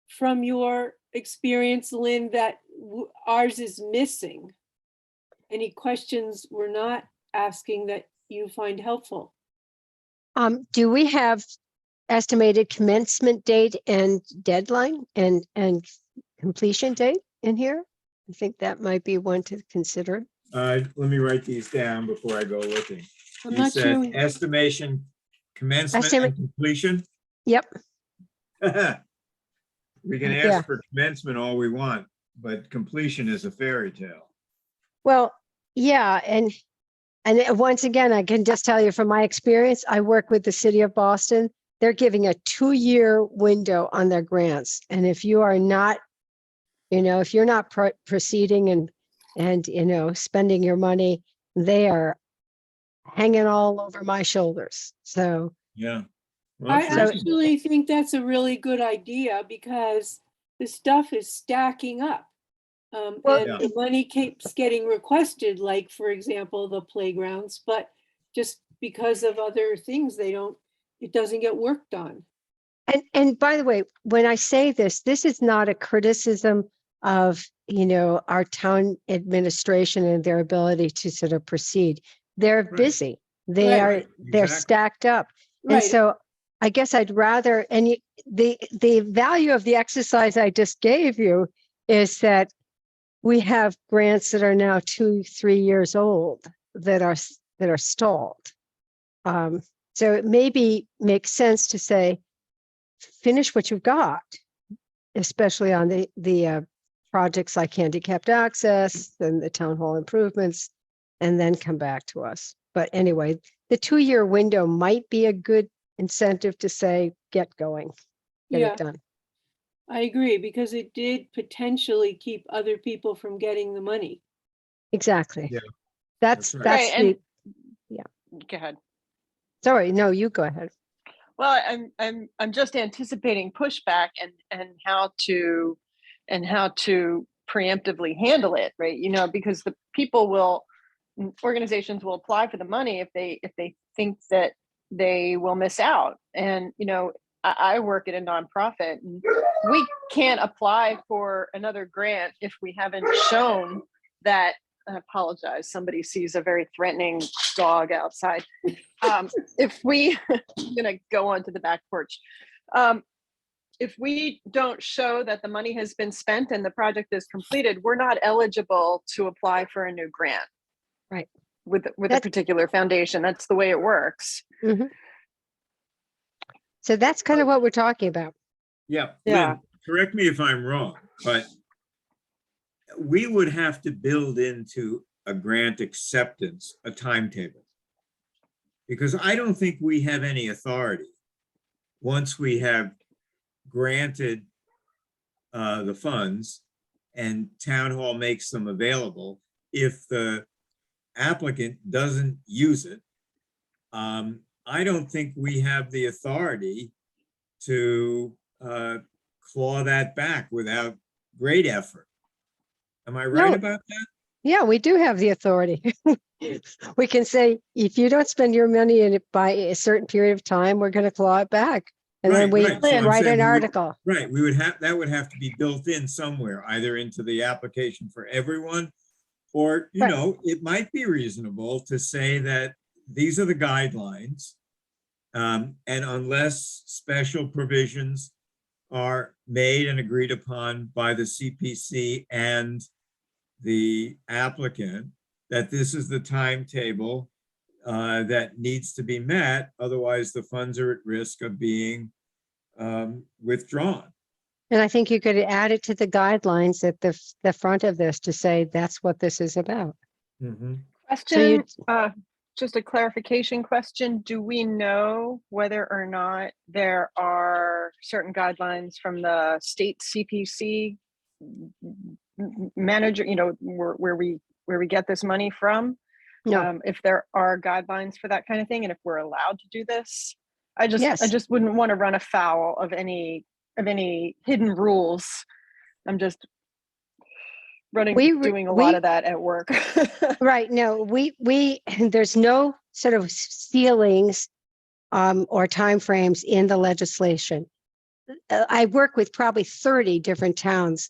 from your experience, Lynn, that ours is missing? Any questions we're not asking that you find helpful? Do we have estimated commencement date and deadline and completion date in here? I think that might be one to consider. let me write these down before I go looking. I'm You not said sure. estimation, commencement and completion? Yep. We can Yeah. ask for commencement all we want, but completion is a fairy tale. Well, yeah, and once again, I can just tell you from my experience, I work with the city of Boston. They're giving a 2-year window on their grants. And if you are not, you know, if you're not proceeding and and, spending your money, they are hanging all over my shoulders. So, Yeah. Well, I it's reasonable. actually think that's a really good idea because the stuff is stacking up. Well, And the money keeps getting requested, like, for example, the playgrounds, but just because of other things, it doesn't get worked on. and by the way, when I say this is not a criticism of, our town administration and their ability to sort of proceed. They're Right. busy. They're Right, exactly. stacked up. And Right. so I guess I'd rather, the value of the exercise I just gave you is that we have grants that are now 2-3 years old that are stalled. So it maybe makes sense to say, finish what you've got, especially on the projects like handicapped access and the town hall improvements, and then come back to us. But anyway, the 2-year window might be a good incentive to say, get going, get Yeah, it done. I agree, because it did potentially keep other people from getting the money. Exactly. Yeah, That's that's that's right. the, Go ahead. sorry, no, you go ahead. Well, I'm just anticipating pushback and how to preemptively handle it, right? Because the organizations will apply for the money if they think that they will miss out. And I work at a nonprofit, and we can't apply for another grant if we haven't shown that. I apologize. Somebody sees a very threatening dog outside. If we, I'm gonna go onto the back porch. If we don't show that the money has been spent and the project is completed, we're not eligible to apply for a new grant. Right. With a particular foundation. That's the way it works. Mhm. So that's kind of what we're talking about. Yeah. Yeah. Lynn, correct me if I'm wrong, but we would have to build into a grant acceptance a timetable. Because I don't think we have any authority once we have granted the funds and town hall makes them available. If the applicant doesn't use it, I don't think we have the authority to claw that back without great effort. Am I right No. about that? Yeah, we do have the authority. We can say, if you don't spend your money in it by a certain period of time, we're going to claw it back. And then we So I'm write saying an we would- article. Right, that would have to be built in somewhere, either into the application for everyone, or, Right. it might be reasonable to say that these are the guidelines. And unless special provisions are made and agreed upon by the CPC and the applicant, that this is the timetable that needs to be met. Otherwise, the funds are at risk of being withdrawn. And I think you could add it to the guidelines at the front of this to say, that's what this is about. Mhm. Question, just a clarification question. Do we know whether or not there are certain guidelines from the state CPC manager, where we get this money from? No, If there are guidelines for that kind of thing, and if we're allowed to do this? I Yes. just wouldn't want to run afoul of any hidden rules. I'm just doing a lot of that at work. right. No, we there's no sort of ceilings or timeframes in the legislation. I work with probably 30 different towns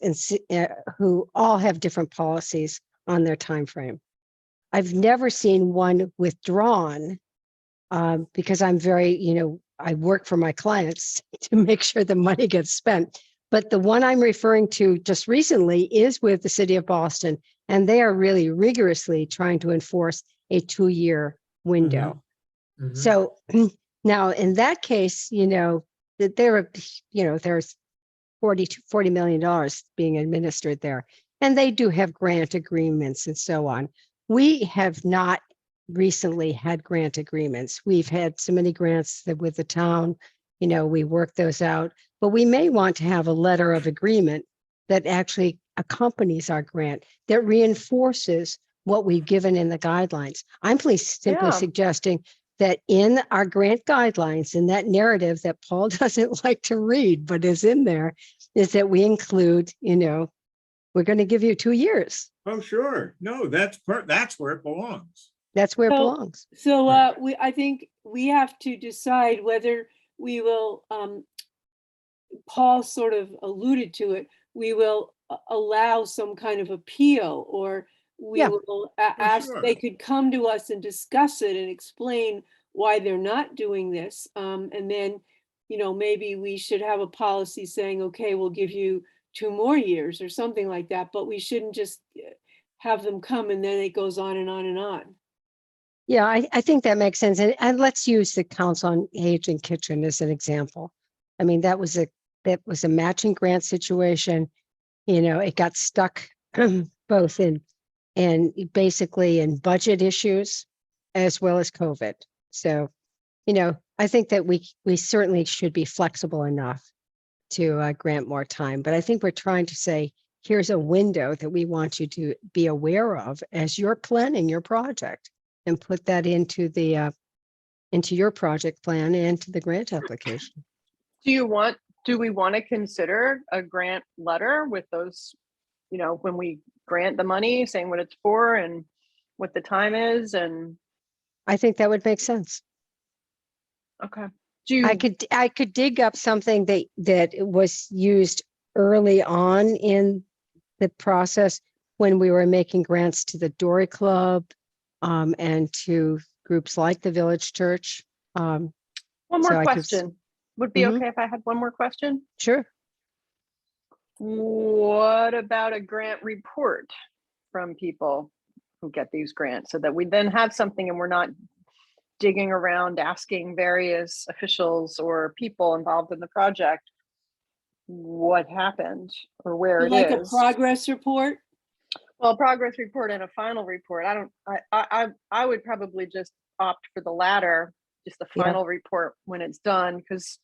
who all have different policies on their timeframe. I've never seen one withdrawn because I'm very, I work for my clients to make sure the money gets spent. But the one I'm referring to just recently is with the city of Boston, and they are really rigorously trying to enforce a 2-year window. Mhm. So now in that case, that there's $40 million being administered there, and they do have grant agreements and so on. We have not recently had grant agreements. We've had so many grants that with the town, we work those out, but we may want to have a letter of agreement that actually accompanies our grant, that reinforces what we've given in the guidelines. I'm please simply Yeah. suggesting that in our grant guidelines, in that narrative that Paul doesn't like to read, but is in there, is that we include, we're going to give you 2 years. Oh, sure. No, that's where it belongs. That's where it So- belongs. So Right. I think we have to decide whether we will, Paul sort of alluded to it, we will allow some kind of appeal, or we Yeah. will ask, sure. they could come to us and discuss it and explain why they're not doing this. And then, maybe we should have a policy saying, okay, we'll give you 2 more years or something like that, but we shouldn't just have them come and then it goes on and on and on. Yeah, I think that makes sense. And let's use the Council on Aging Kitchen as an example. I mean, that was a matching grant situation. It got stuck both in basically in budget issues as well as COVID. So, I think that we certainly should be flexible enough to grant more time. But I think we're trying to say, here's a window that we want you to be aware of as you're planning your project, and put that into your project plan and to the grant application. Do we want to consider a grant letter with those, when we grant the money, saying what it's for and what the time is? And I think that would make sense. okay. I could dig up something that was used early on in the process when we were making grants to the Dory Club, and to groups like the Village Church. One so more I could question. Would be Mhm. okay if I had one more question? Sure. What about a grant report from people who get these grants, so that we then have something and we're not digging around asking various officials or people involved in the project what happened or where it Like a is? progress report? Well, progress report and a final report. I would probably just opt for the latter, just the Yeah. final report when it's done, because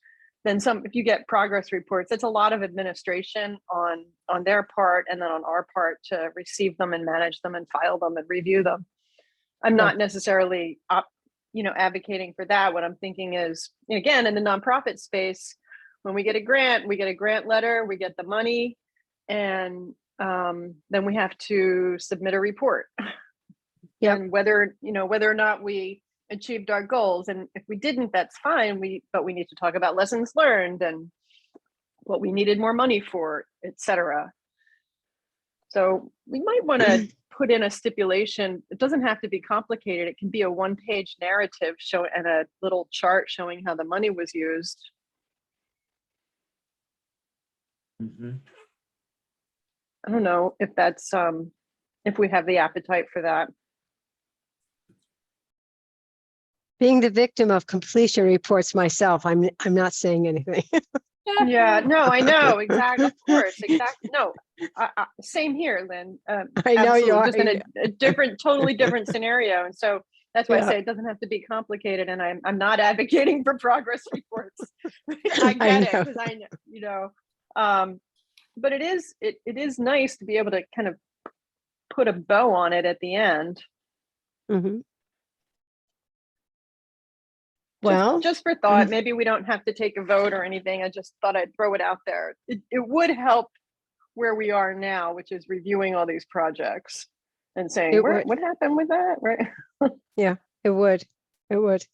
then if you get progress reports, it's a lot of administration on their part and then on our part to receive them and manage them and file them and review them. I'm not necessarily advocating for that. What I'm thinking is, again, in the nonprofit space, when we get a grant letter, we get the money, and then we have to submit a report. Yep. And whether or not we achieved our goals, and if we didn't, that's fine. But we need to talk about lessons learned and what we needed more money for, etc. So we might want to put in a stipulation. It doesn't have to be complicated. It can be a 1-page narrative and a little chart showing how the money was used. Mhm. I don't know if that's if we have the appetite for that. Being the victim of completion reports myself, I'm not saying anything. Yeah, no, I know, exactly. Of course, exactly. No, same here, Lynn. I know you Absolutely, are. just in a different, totally different scenario. And so that's why I Yeah. say it doesn't have to be complicated. And I'm not advocating for progress reports. I get it, know. because I know, but it is nice to be able to kind of put a bow on it at the end. Mhm. Well, Just for thought, maybe we don't have to take a vote or anything. I just thought I'd throw it out there. It would help where we are now, which is reviewing all these projects and saying, It would. what happened with that, right? it would. It would.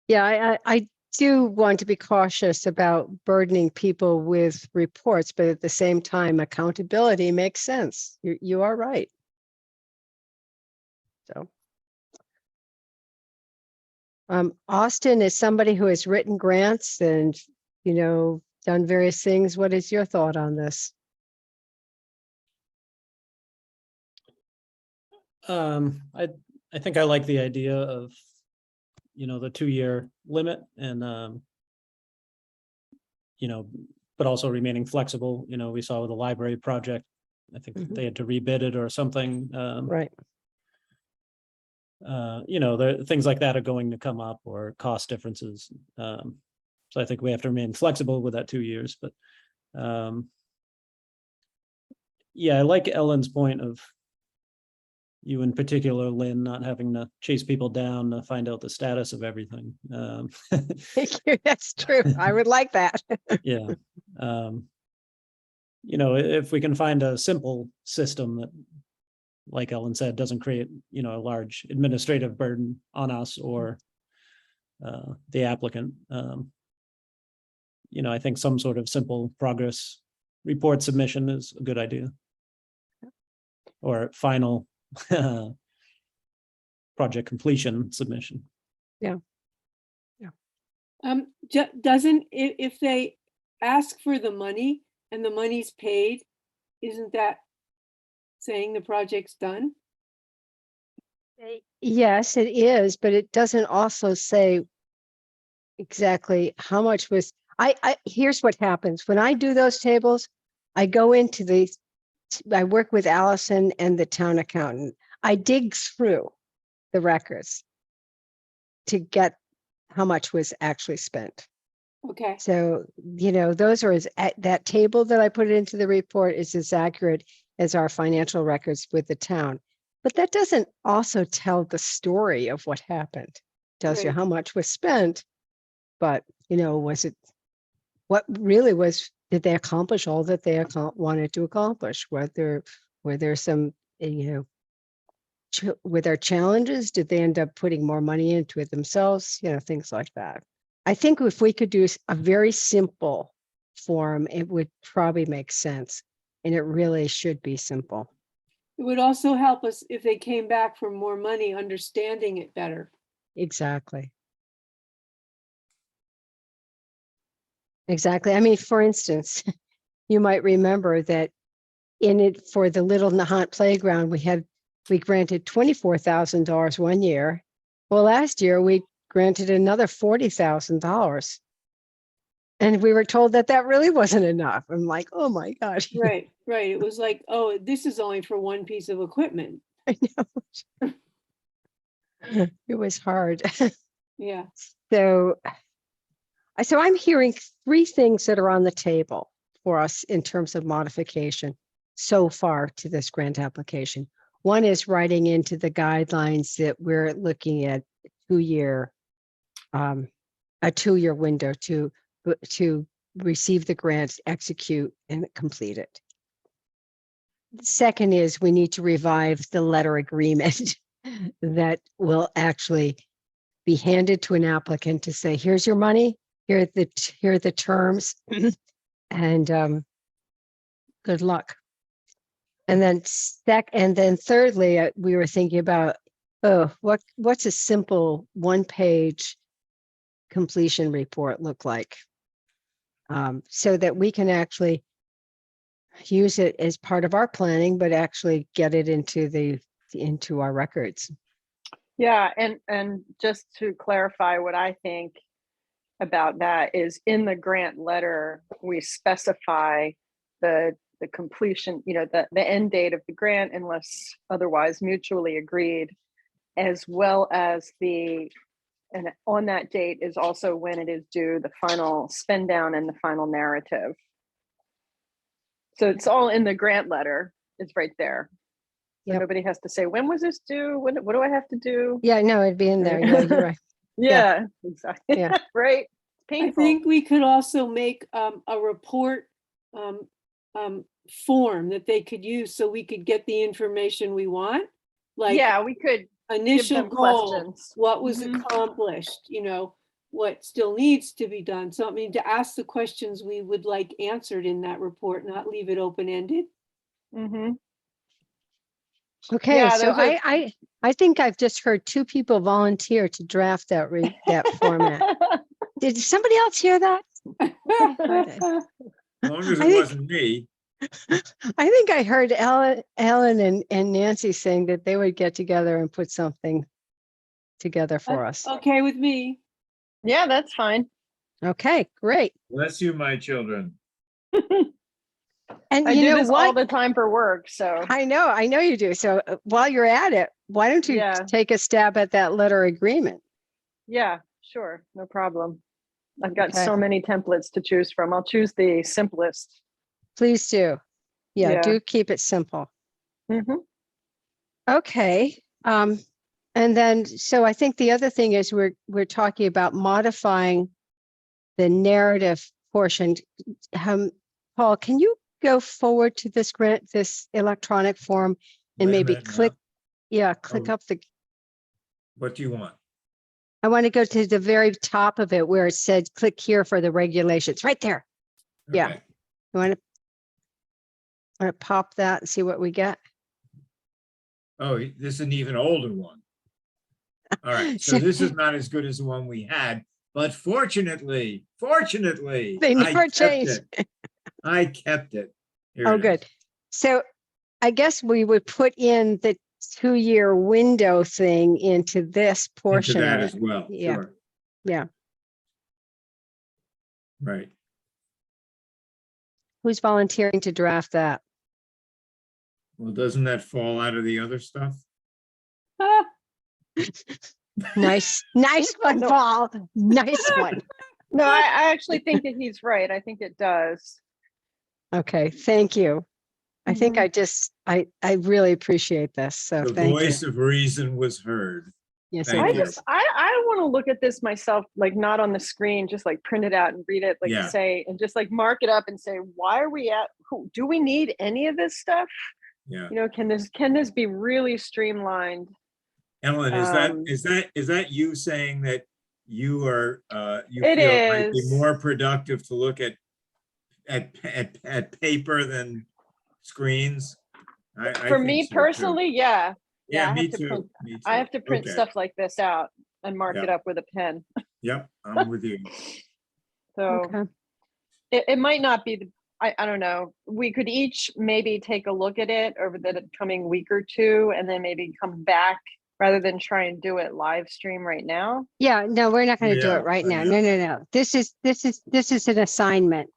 Yeah, I do want to be cautious about burdening people with reports, but at the same time, accountability makes sense. You are right. So. Austin is somebody who has written grants and, done various things. What is your thought on this? I think I like the idea of, the 2-year limit and, but also remaining flexible. We saw with the library project, I think Mhm. they had to rebid it or something. Right. Things like that are going to come up, or cost differences. So I think we have to remain flexible with that 2 years, but yeah, I like Ellen's point of you in particular, Lynn, not having to chase people down to find out the status of everything. Thank you. That's true. I would like that. Yeah. You know, if we can find a simple system that, like Ellen said, doesn't create, you know, a large administrative burden on us or the applicant. You know, I think some sort of simple progress report submission is a good idea. Or final project completion submission. Doesn't, if they ask for the money and the money's paid, isn't that saying the project's done? Yes, it is, but it doesn't also say exactly how much was, here's what happens. When I do those tables, I go into I work with Allison and the town accountant. I dig through the records to get how much was actually spent. Okay, So, you know, those are that table that I put into the report is as accurate as our financial records with the town. But that doesn't also tell the story of what happened. It tells you Right. how much was spent, but, you know, what really was, did they accomplish all that they wanted to accomplish? Were there some, you know, were there challenges? Did they end up putting more money into it themselves? You know, things like that. I think if we could do a very simple form, it would probably make sense. And it really should be simple. it would also help us if they came back for more money, understanding it better. Exactly. Exactly. I mean, for instance, you might remember that in it for the Little Nahant playground, we granted $24,000 one year. Well, last year we granted another $40,000. And we were told that that really wasn't enough. I'm like, oh my gosh. Right, right. It was like, oh, this is only for one piece of equipment. I know. It was hard. Yeah, So I'm hearing three things that are on the table for us in terms of modification so far to this grant application. One is writing into the guidelines that we're looking at a 2-year window to receive the grants, execute, and complete it. The second is we need to revive the letter agreement that will actually be handed to an applicant to say, here's your money, here are the terms, and good luck. And then thirdly, we were thinking about, what's a simple one-page completion report look like? So that we can actually use it as part of our planning, but actually get it into our records. Yeah, and just to clarify what I think about that is in the grant letter, we specify the completion, you know, the end date of the grant unless otherwise mutually agreed, as well as and on that date is also when it is due, the final spend down and the final narrative. So it's all in the grant letter. It's right there. So Yep. nobody has to say, when was this due? What do I have to do? Yeah, no, it'd be in there. Yeah, you're right. Yeah, exactly. Yeah. Right. I Painful. think we could also make a report form that they could use so we could get the information we want. Like, yeah, we could initial them goal, questions. what was Mhm. accomplished, you know, what still needs to be done. So I mean, to ask the questions we would like answered in that report, not leave it open-ended. Mm-hmm. Okay, Yeah, so those are- I think I've just heard 2 people volunteer to draft that format. Did somebody else hear that? As long as I it think- wasn't me. I think I heard Ellen and Nancy saying that they would get together and put something together for us. Okay with me. Yeah, that's fine. Okay, great. Bless you, my children. And I you do know this all what? the time for work. So I know you do. So while you're at it, why don't you Yeah. take a stab at that letter agreement? yeah, sure. No problem. I've got Okay. so many templates to choose from. I'll choose the simplest. Please do. Yeah, Yeah. do keep it simple. Mhm. Okay. And then, so I think the other thing is we're talking about modifying the narrative portion. Paul, can you go forward to this electronic form and Wait a maybe minute now. click, click Oh. up the, What do you want? I want to go to the very top of it where it said, click here for the regulations, right there. Yeah. Okay. You want to pop that and see what we get? Oh, this is an even older one. All right, so So- this is not as good as the one we had, but fortunately, They I never kept changed. it. I kept it. Here Oh, it is. good. So I guess we would put in the 2-year window thing into this Into portion that of as it. well. Yeah. Sure. Yeah. Right. Who's volunteering to draft that? Well, doesn't that fall out of the other stuff? Ah, Nice one, No. Paul. Nice one. No, I actually think that he's right. I think it does. Okay, thank you. I think Mhm. I really appreciate this. So The thank you. voice of reason was heard. Yes, Thank it I you. is. I want to look at this myself, like not on the screen, just like print it out and read it, like Yeah. say, and just like mark it up and say, why are we at, do we need any of this stuff? Yeah. You know, can this be really streamlined? Ellen, Um, is that you saying that you are you It feel it might be is. more productive to look at paper than screens? I For think me so too. personally, yeah. Yeah, I me have to too. print, Me too. I have to print Okay. stuff like this out and mark Yeah. it up with a pen. Yep, I'm with you. So Okay. it might not be I don't know. We could each maybe take a look at it over the coming week or two and then maybe come back rather than try and do it live stream right now. Yeah, no, we're not going to do Yeah, it right I now. know. No. This is an assignment.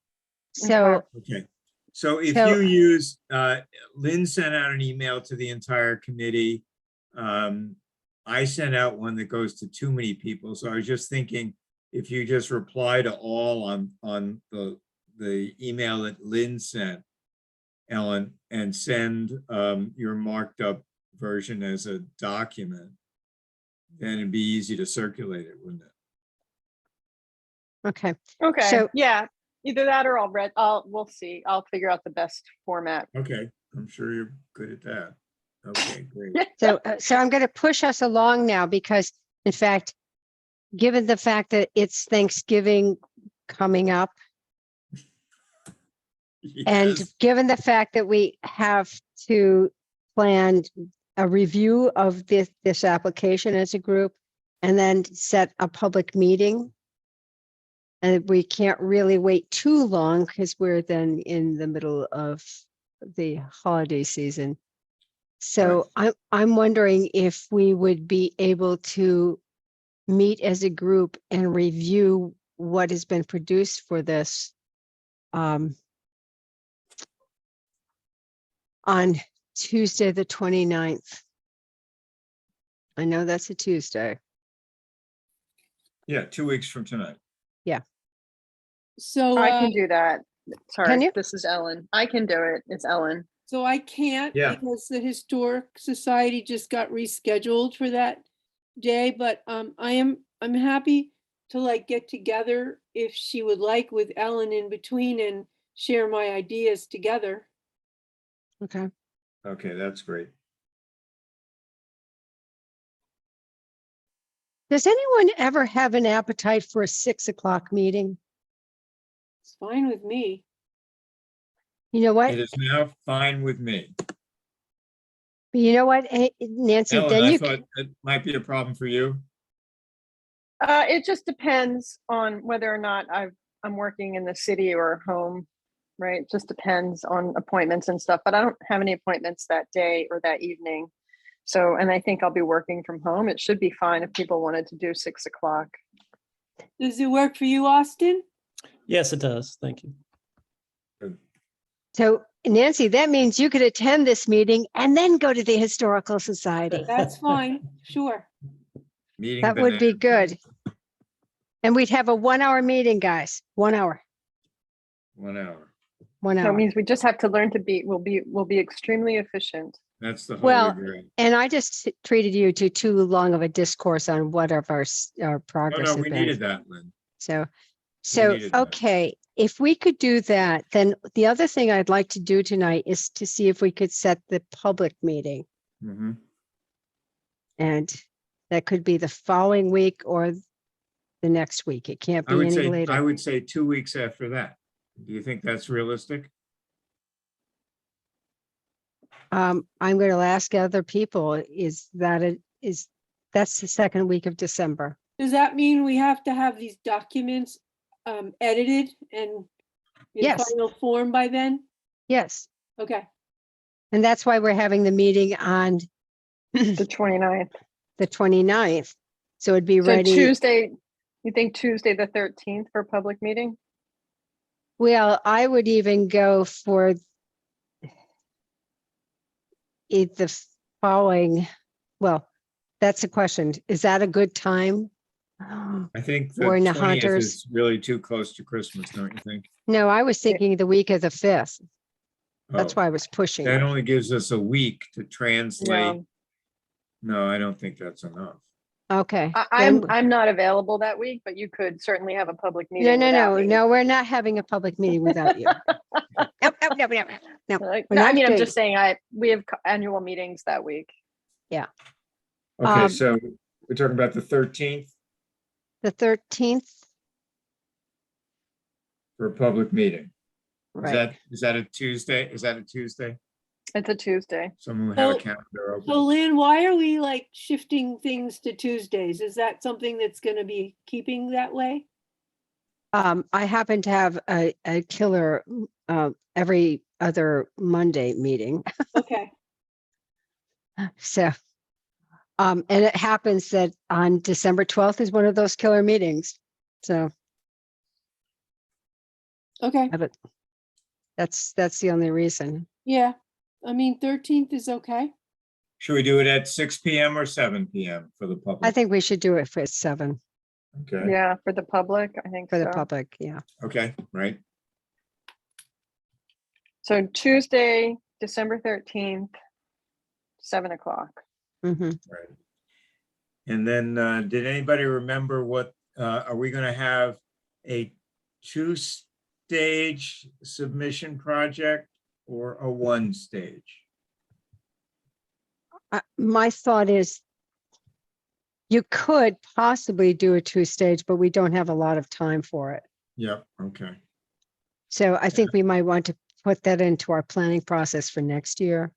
So, Okay. So if So- you use, Lynn sent out an email to the entire committee. I sent out one that goes to too many people. So I was just thinking, if you just reply to all on the email that Lynn sent, Ellen, and send your marked up version as a document, then it'd be easy to circulate it, wouldn't it? okay. Okay. So- Yeah. Either that or we'll see. I'll figure out the best format. Okay, I'm sure you're good at that. Okay, great. So I'm going to push us along now because, in fact, given the fact that it's Thanksgiving coming up, and Yes. given the fact that we have to plan a review of this application as a group, and then set a public meeting, and we can't really wait too long because we're then in the middle of the holiday season. So I'm wondering if we would be able to meet as a group and review what has been produced for this on Tuesday, the 29th. I know that's a Tuesday. Yeah, 2 weeks from tonight. so, I can do that. Sorry, Can you? this is Ellen. I can do it. It's Ellen. so I can't Yeah. because the Historic Society just got rescheduled for that day, but I'm happy to like get together if she would like with Ellen in between and share my ideas together. Okay. Okay, that's great. Does anyone ever have an appetite for a 6 o'clock meeting? It's fine with me. You know what? It is now fine with me. You know what, Nancy, Ellen, then I you thought it might be a problem for you. It just depends on whether or not I'm working in the city or home, right? It just depends on appointments and stuff, but I don't have any appointments that day or that evening. So, and I think I'll be working from home. It should be fine if people wanted to do 6 o'clock. Does it work for you, Austin? Yes, it does. Thank you. So Nancy, that means you could attend this meeting and then go to the Historical Society. That's fine, sure. Meeting That would be bonanza. good. And we'd have a 1 hour meeting, guys, 1 hour. 1 hour. 1 That hour. means we just have to learn to we'll be extremely efficient. That's the Well, holy grail. And I just treated you to too long of a discourse on what of our No, progress no, has we been. needed that, Lynn. So, needed that. okay, if we could do that, then the other thing I'd like to do tonight is to see if we could set the public meeting. Mhm. And that could be the following week or the next week. It can't I be would any say, later. I would say 2 weeks after that. Do you think that's realistic? I'm going to ask other people, that's the second week of December. Does that mean we have to have these documents edited and in Yes. final form by then? Yes. Okay, And that's why we're having the meeting on The 29th. the 29th. So it'd be So ready. Tuesday, you think Tuesday, the 13th for public meeting? Well, I would even go for the following, well, that's a question. Is that a good time? I think the Or 20th Nahunters. is really too close to Christmas, don't you think? No, I was thinking the week of the 5th. That's Oh, why I was pushing that it. only gives us a week to Yeah. translate. No, I don't think that's enough. Okay. I'm then- I'm not available that week, but you could certainly have a public No, meeting. no, without no, me. no, we're not having a public meeting without you. No, no, no, no, no. Like, we're no, I not mean, I'm doing- just saying, we have annual meetings that week. Okay, Um, so we're talking about the 13th The 13th, for a public meeting. right? Is that a Tuesday? Is that a Tuesday? It's a Tuesday. Someone would have a So- calendar so open. Lynn, why are we like shifting things to Tuesdays? Is that something that's gonna be keeping that way? I happen to have a killer every other Monday meeting. Okay, So, and it happens that on December 12th is one of those killer meetings. So okay, that's the only reason. yeah. I mean, 13th is okay. Should we do it at 6 PM or 7 PM for the public? I think we should do it for 7 Okay, Yeah, for the public, I think for the so. public. Yeah. okay, right. So Tuesday, December 13th, 7 o'clock. Mhm. Right. And then, did anybody remember what, are we gonna have a 2-stage submission project or a 1-stage? My thought is you could possibly do a 2-stage, but we don't have a lot of time for it. Yep, okay. So I think we might want to put that into our planning process for next year.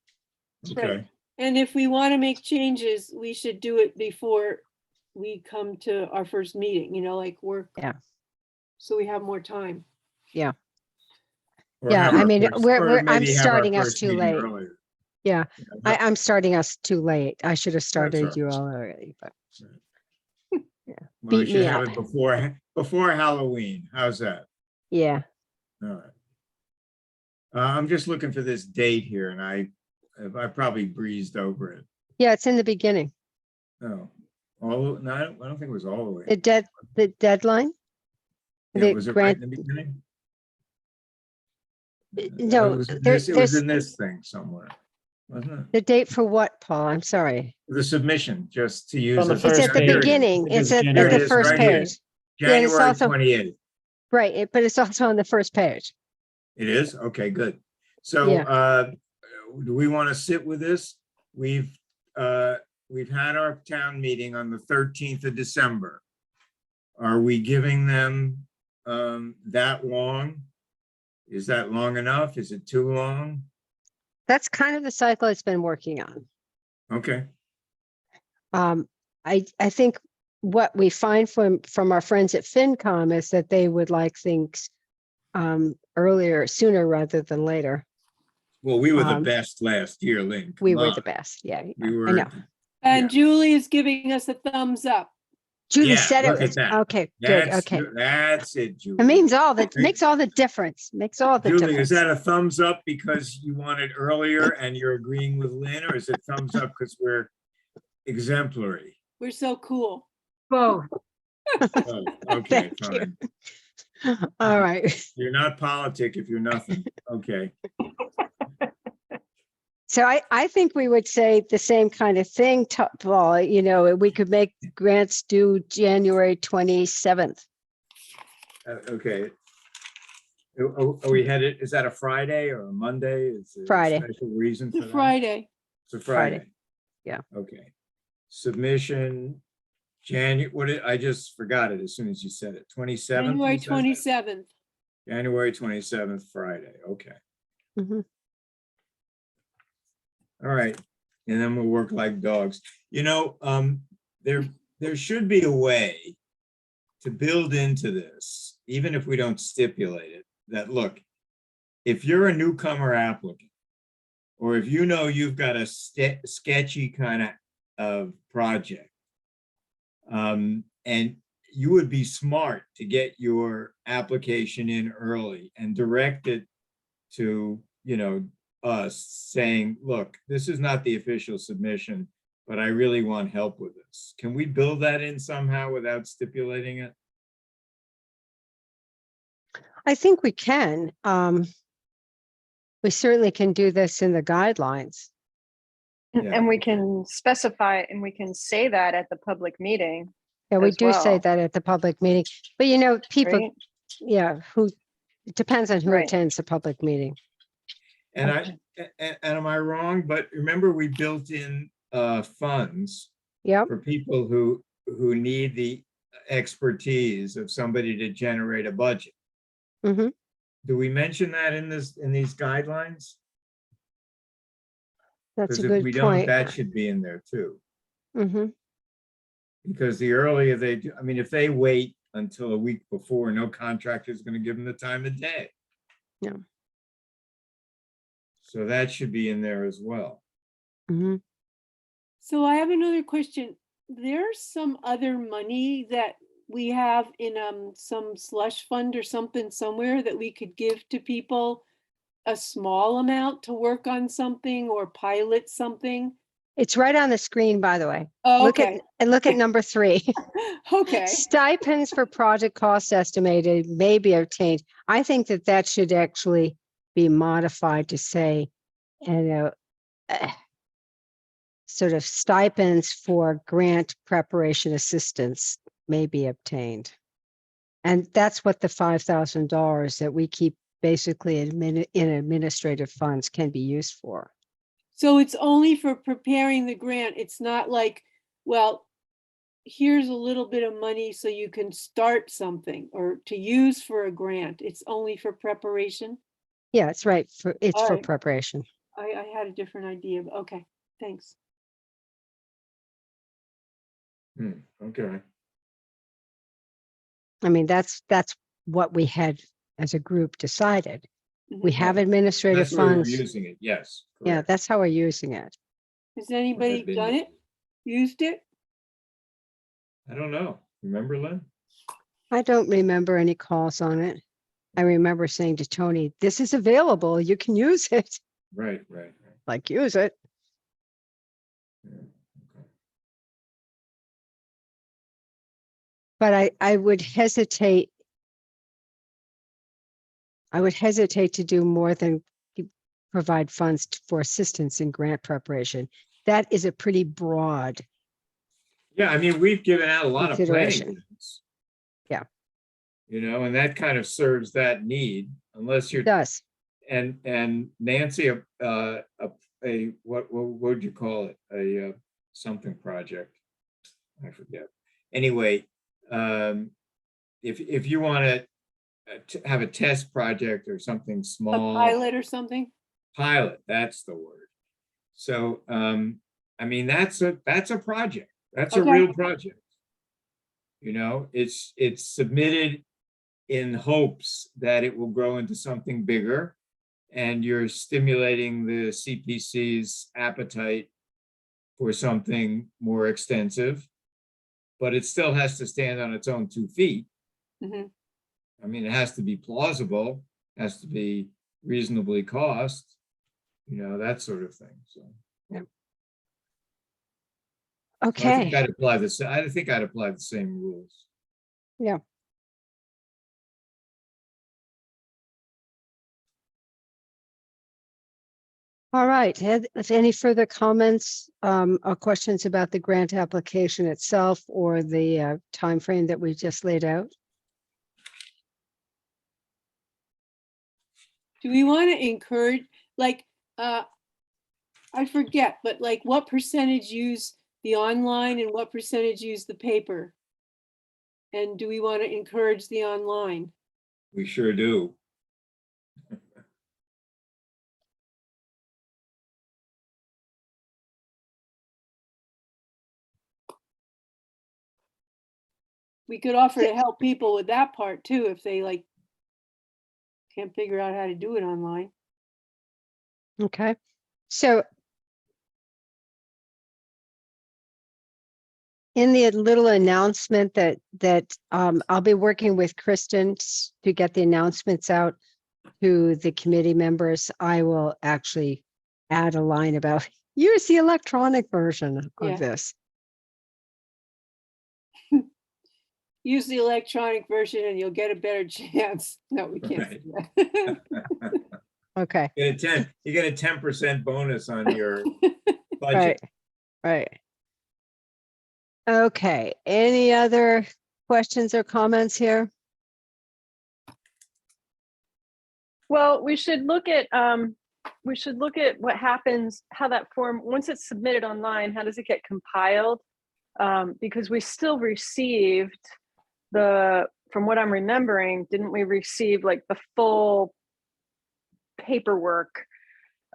Okay, And if we want to make changes, we should do it before we come to our first meeting, like work. Yeah. So we have more time. Or Yeah, have I our mean, first- we're- or we're- I'm maybe have our starting us first too meeting late. earlier. Yeah, Yeah, I'm starting us too late. I should have started all you right. all already, but well, we beat should me have up. it before Halloween. How's that? yeah. All right. I'm just looking for this date here and I probably breezed over it. Yeah, it's in the beginning. No, no, I don't think it was all the way. The deadline? Yeah, the was it right grant- in the beginning? No, It was in there- this- it was there's- in this thing somewhere, wasn't it? The date for what, Paul? I'm sorry. The submission, just to use. On the as It's a first at the page. period. beginning. It is It's at Here it the is, first right here. page. Yeah, and it's January also- 28th. Right, but it's also on the first page. It is? Okay, good. So, Yeah. do we want to sit with this? We've had our town meeting on the 13th of December. Are we giving them that long? Is that long enough? Is it too long? That's kind of the cycle it's been working on. Okay, I think what we find from our friends at FinCom is that they would like things earlier, sooner rather than later. well, we were the Um, best last year, Lynn. We Come were on. the best. Yeah, We I were, know. And Yeah. Julie is giving us a thumbs up. Julie Yeah, said it look at was, that. okay, good, that's, okay. that's it, Julie. It means all that, Okay. makes all the difference, makes all the Julie, is difference. that a thumbs up because you want it earlier and you're agreeing with Lynn, or is it thumbs up because we're exemplary? We're so cool. Both. Oh, okay, Thank you. fine. All right. You're not politic if you're nothing. Okay. So I think we would say the same kind of thing, Paul, you know, we could make grants due January 27th. Okay. Are we headed, is that a Friday or a Monday? Is there a Friday. special reason for The that? Friday. It's a Friday. Yeah. Okay. Submission, I just forgot it as soon as you said it. 27th? January 27th. January 27th, Friday. Okay. Mhm. All right. And then we'll work like dogs. You know, there should be a way to build into this, even if we don't stipulate it, that look, if you're a newcomer applicant, or if you know you've got a sketchy kind of project, and you would be smart to get your application in early and direct it to, you know, us saying, look, this is not the official submission, but I really want help with this. Can we build that in somehow without stipulating it? I think we can. We certainly can do this in the guidelines. Yeah, And we okay. can specify and we can say that at the public meeting, Yeah, we as do say well. that at the public meeting, but you know, people, right? yeah, it depends on who Right. attends the public meeting. And Okay. and am I wrong? But remember, we built in funds Yep. for people who need the expertise of somebody to generate a budget. Hmm. Do we mention that in these guidelines? That's a Because if we good don't, point. that should be in there too. Hmm. Because the earlier they do, I mean, if they wait until a week before, no contractor is going to give them the time of day. No. So that should be in there as well. Hmm. So I have another question. There's some other money that we have in some slush fund or something somewhere that we could give to people, a small amount to work on something or pilot something. It's right on the screen, by the way. Oh, Look okay. at number 3. Okay. Stipends for project costs estimated may be obtained. I think that should actually be modified to say, you know, sort of stipends for grant preparation assistance may be obtained. And that's what the $5,000 that we keep basically in administrative funds can be used for. So it's only for preparing the grant. It's not like, well, here's a little bit of money so you can start something or to use for a grant. It's only for preparation. Yeah, it's right. It's All for right. preparation. I had a different idea. But okay, thanks. Okay. I mean, that's what we had as a group decided. We Mhm. have administrative That's where we're funds. using it. Yes. Yeah, correct. that's how we're using it. Has anybody been done it? Used it? I don't know. Remember, Lynn? I don't remember any calls on it. I remember saying to Tony, this is available. You can use it. Right. Like, use it. Yeah, okay. But I would hesitate. I would hesitate to do more than provide funds for assistance in grant preparation. That is a pretty broad Yeah, I mean, we've given out a lot of planning consideration. grants. Yeah. You know, and that kind of serves that need, unless you're, It does. and Nancy, what would you call it? A something project. I forget. Anyway, if you want to have a test project or something A small. pilot or something? Pilot, that's the word. So, I mean, that's a project. That's a Okay. real project. You know, it's submitted in hopes that it will grow into something bigger, and you're stimulating the CPC's appetite for something more extensive, but it still has to stand on its own 2 feet. Mhm. I mean, it has to be plausible, has to be reasonably cost, you know, that sort of thing. So I think Okay. I'd apply I think I'd apply the same rules. Yeah. All right, if any further comments or questions about the grant application itself or the timeframe that we just laid out? Do we want to encourage, like, I forget, but like what percentage use the online and what percentage use the paper? And do we want to encourage the online? We sure do. We could offer to help people with that part too, if they like can't figure out how to do it online. Okay, so in the little announcement that I'll be working with Kristen to get the announcements out to the committee members, I will actually add a line about use the electronic version Yeah. of this. Use the electronic version and you'll get a better chance. No, we can't Right. do that. Okay, You get a 10% bonus on your right, budget. right. Okay, any other questions or comments here? Well, we should look at what happens, how that form, once it's submitted online, how does it get compiled? Because we still received from what I'm remembering, didn't we receive like the full paperwork,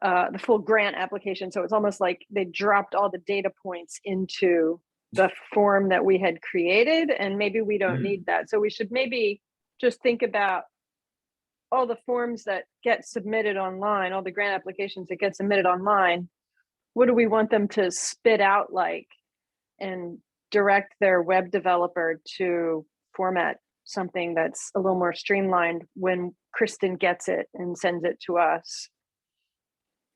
the full grant application? So it's almost like they dropped all the data points into the form that we had created, and maybe we don't need that. So we should maybe just think about all the forms that get submitted online, all the grant applications that get submitted online. What do we want them to spit out like, and direct their web developer to format something that's a little more streamlined when Kristen gets it and sends it to us,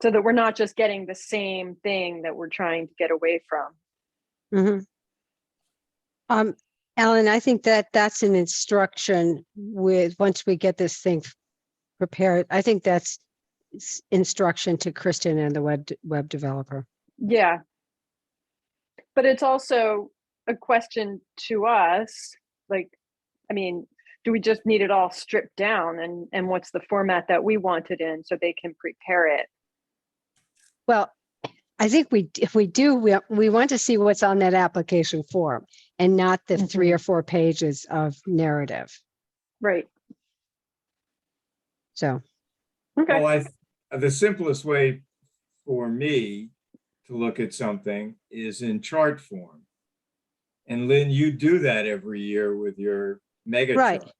so that we're not just getting the same thing that we're trying to get away from. Mm-hmm. Ellen, I think that's an instruction with, once we get this thing prepared, I think that's instruction to Kristen and the web developer. Yeah. But it's also a question to us, like, I mean, do we just need it all stripped down, and what's the format that we want it in so they can prepare it? Well, I think if we do, we want to see what's on that application form and not the 3 or 4 pages of narrative. Right. So, Okay. Well, the simplest way for me to look at something is in chart form. And Lynn, you do that every year with your mega right. chart.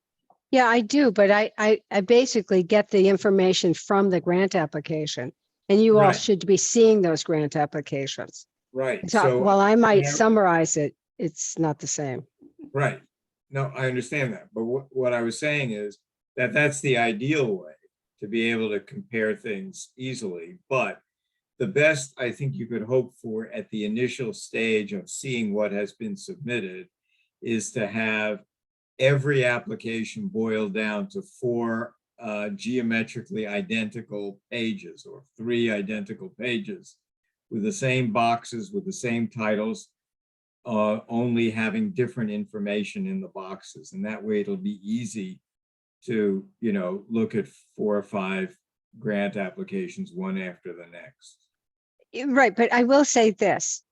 Yeah, I do, but I basically get the information from the grant application, and you all Right. should be seeing those grant applications. Right. So while I might whenever- summarize it, it's not the same. Right. No, I understand that. But what I was saying is that that's the ideal way to be able to compare things easily. But the best I think you could hope for at the initial stage of seeing what has been submitted is to have every application boiled down to 4 geometrically identical pages, or 3 identical pages with the same boxes, with the same titles, only having different information in the boxes. And that way it'll be easy to, look at 4 or 5 grant applications, one after the next. Right, but I will say this.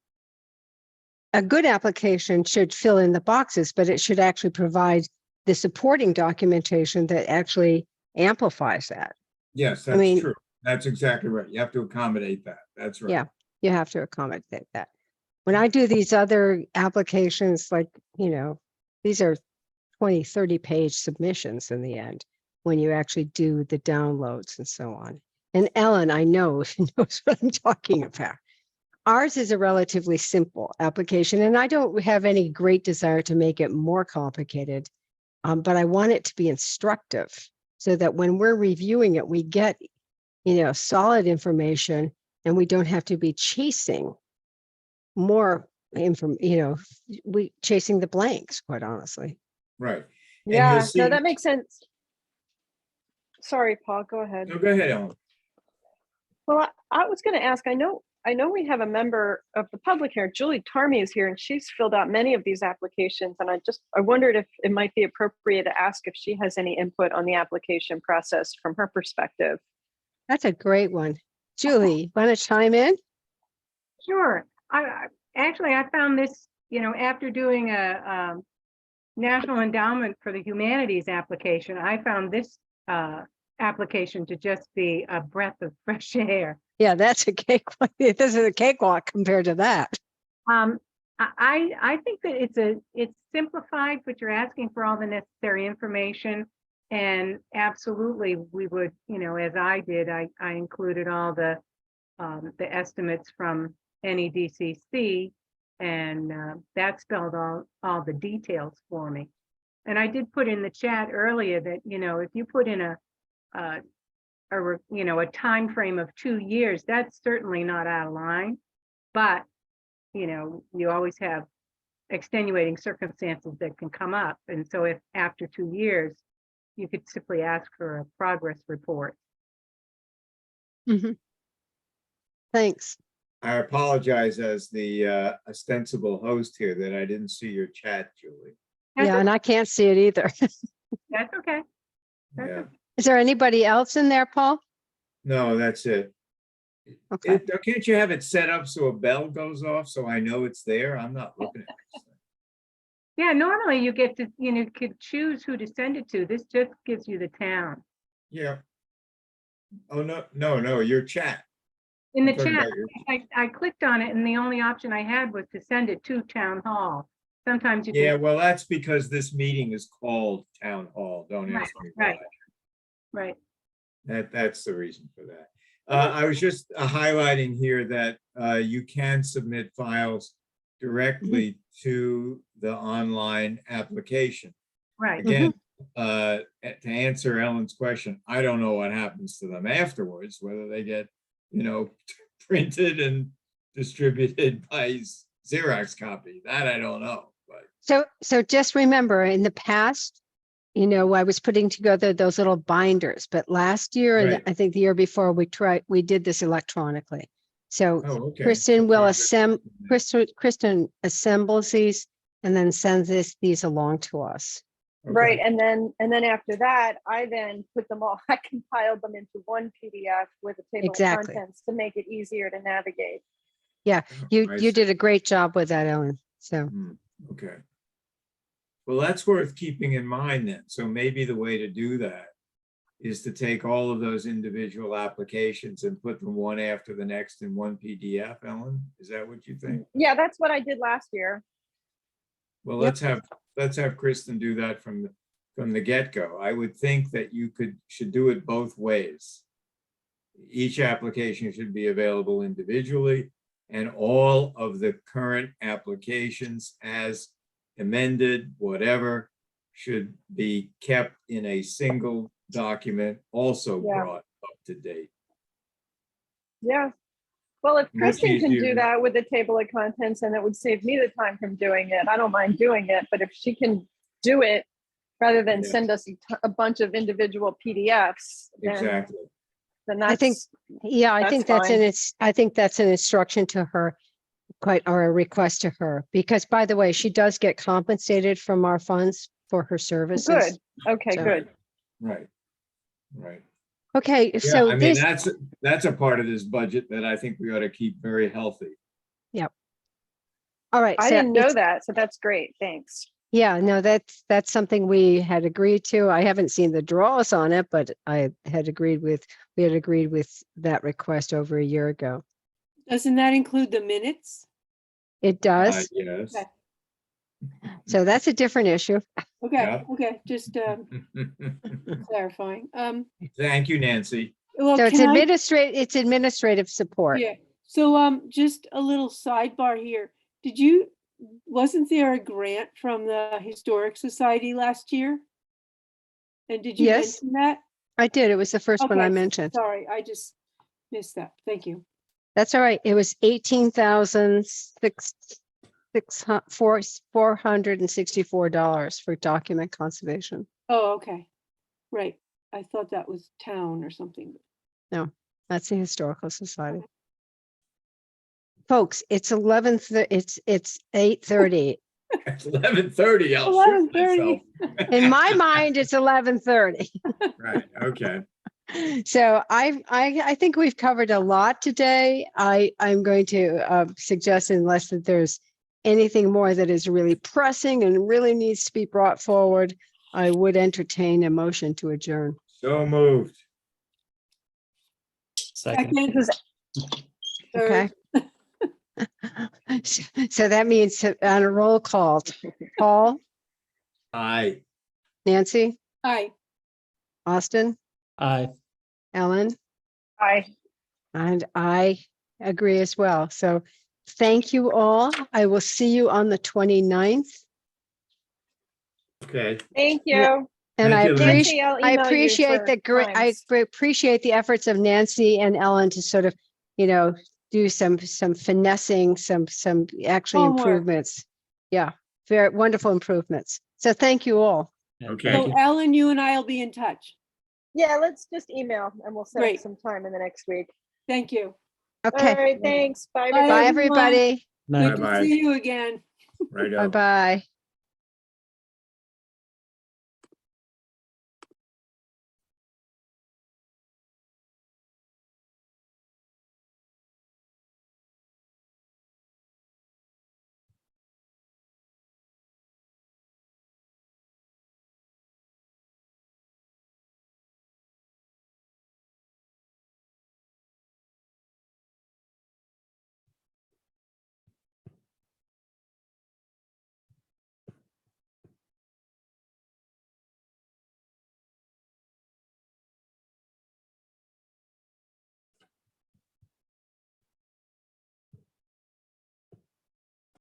A good application should fill in the boxes, but it should actually provide the supporting documentation that actually amplifies that. Yes, that's mean- true. That's exactly right. You have to accommodate that. That's right. Yeah. You have to accommodate that. When I do these other applications, like, these are 20, 30 page submissions in the end, when you actually do the downloads and so on. And Ellen, I know, knows what I'm talking about. Ours is a relatively simple application, and I don't have any great desire to make it more complicated, but I want it to be instructive so that when we're reviewing it, we get, solid information, and we don't have to be chasing more information, we chasing the blanks, quite honestly. Right. And Yeah, you'll see- no, that makes sense. Sorry, Paul, go ahead. No, go ahead, Ellen. Well, I was going to ask, I know we have a member of the public here, Julie Tarmy is here, and she's filled out many of these applications. And I wondered if it might be appropriate to ask if she has any input on the application process from her perspective. That's a great one. Julie, want to chime in? Sure. Actually, I found this, after doing a National Endowment for the Humanities application, I found this application to just be a breath of fresh air. Yeah, that's a cakewalk. This is a cakewalk compared to that. I think that it's simplified, but you're asking for all the necessary information. And absolutely, we would, as I did, I included all the estimates from NEDCC, and that spelled all the details for me. And I did put in the chat earlier that, if you put in a time frame of 2 years, that's certainly not out of line. But you always have extenuating circumstances that can come up, and so if after 2 years, you could simply ask for a progress report. Mhm. Thanks. I apologize as the ostensible host here that I didn't see your chat, Julie. That's Yeah, and I can't see it either. That's okay. That's Yeah, okay. Is there anybody else in there, Paul? no, that's it. Okay. Can't you have it set up so a bell goes off so I know it's there? I'm not looking at this thing. Yeah, normally you get to, could choose who to send it to. This just gives you the town. Yeah. Oh, no, your chat. In the I'm talking chat, about your- I clicked on it and the only option I had was to send it to town hall. Sometimes you Yeah, can, well, that's because this meeting is called Town Hall. Don't Right, ask me why. right. That's the reason for that. I was just highlighting here that you can submit files directly to the online application. Right. Again, to answer Ellen's question, I don't know what happens to them afterwards, whether they get, printed and distributed by Xerox copy. That I don't know. But So just remember, in the past, I was putting together those little binders, but last year, and Right. I think the year before, we did this electronically. So okay. Kristen will So Kristen assembles these and then sends these along to us. okay. Right. And then after that, I then put them all, I compiled them into one PDF with a table Exactly. of contents to make it easier to navigate. Oh, You I did see. a great job with that, Ellen. So Okay. Well, that's worth keeping in mind then. So maybe the way to do that is to take all of those individual applications and put them one after the next in one PDF, Ellen? Is that what you think? Yeah, that's what I did last year. Well, Yep. let's have Kristen do that from the get-go. I would think that you should do it both ways. Each application should be available individually, and all of the current applications as amended, whatever, should be kept in a single document, also Yeah. brought up to date. Yeah. Well, if Much Kristen can easier. do that with the table of contents, and it would save me the time from doing it, I don't mind doing it. But if she can do it rather than Yeah. send us a bunch of individual PDFs, Exactly. then that's, I think, I think that's that's I think that's an instruction to her, or a request to her, because by the way, she does get compensated from our funds for her services. good. Okay, So- good. Right. Okay, Yeah, so I mean, this, that's a part of this budget that I think we ought to keep very healthy. all right. I so didn't know it's- that, so that's great. Thanks. Yeah, no, that's something we had agreed to. I haven't seen the draws on it, but we had agreed with that request over a year ago. Doesn't that include the minutes? It does. Yes. Okay. So that's a different issue. Okay, Yeah. okay, just clarifying. Thank you, Nancy. Well, So it's can I- administrative support. Yeah, so just a little sidebar here. Wasn't there a grant from the Historic Society last year? And did you Yes. mention that? I did. It was the first one I Okay, mentioned. Sorry, I just missed that. Thank you. That's all right. It was $18,464 for document conservation. Oh, okay, right. I thought that was town or something. That That's the Historical Society. Folks, it's 11, it's 8:30. It's 11:30. I'll shoot 11:30. myself. In my mind, it's 11:30. Right, okay. So I think we've covered a lot today. I'm going to suggest, unless that there's anything more that is really pressing and really needs to be brought forward, I would entertain a motion to adjourn. So moved. Second. Second, Okay. third, So that means on a roll call, Paul, Aye. Nancy, aye. Austin, Aye. Ellen, Bye. and I agree as well. So thank you all. I will see you on the 29th. Okay. Thank Yeah. you. And Thank you, Lynn. Nancy, I'll I email you appreciate for the great, I times. appreciate the efforts of Nancy and Ellen to sort of, do some finessing, some actually Homework. improvements. Yeah, very wonderful improvements. So thank you all. Okay. Thank So you. Ellen, you and I will be in touch. Yeah, let's just email and we'll set up Great. some time in the next week. Thank you. All Okay, right, thanks. Bye, Bye, bye, everybody. everyone. everybody. Night. Good to Bye-bye. see you again. Right. Bye-bye.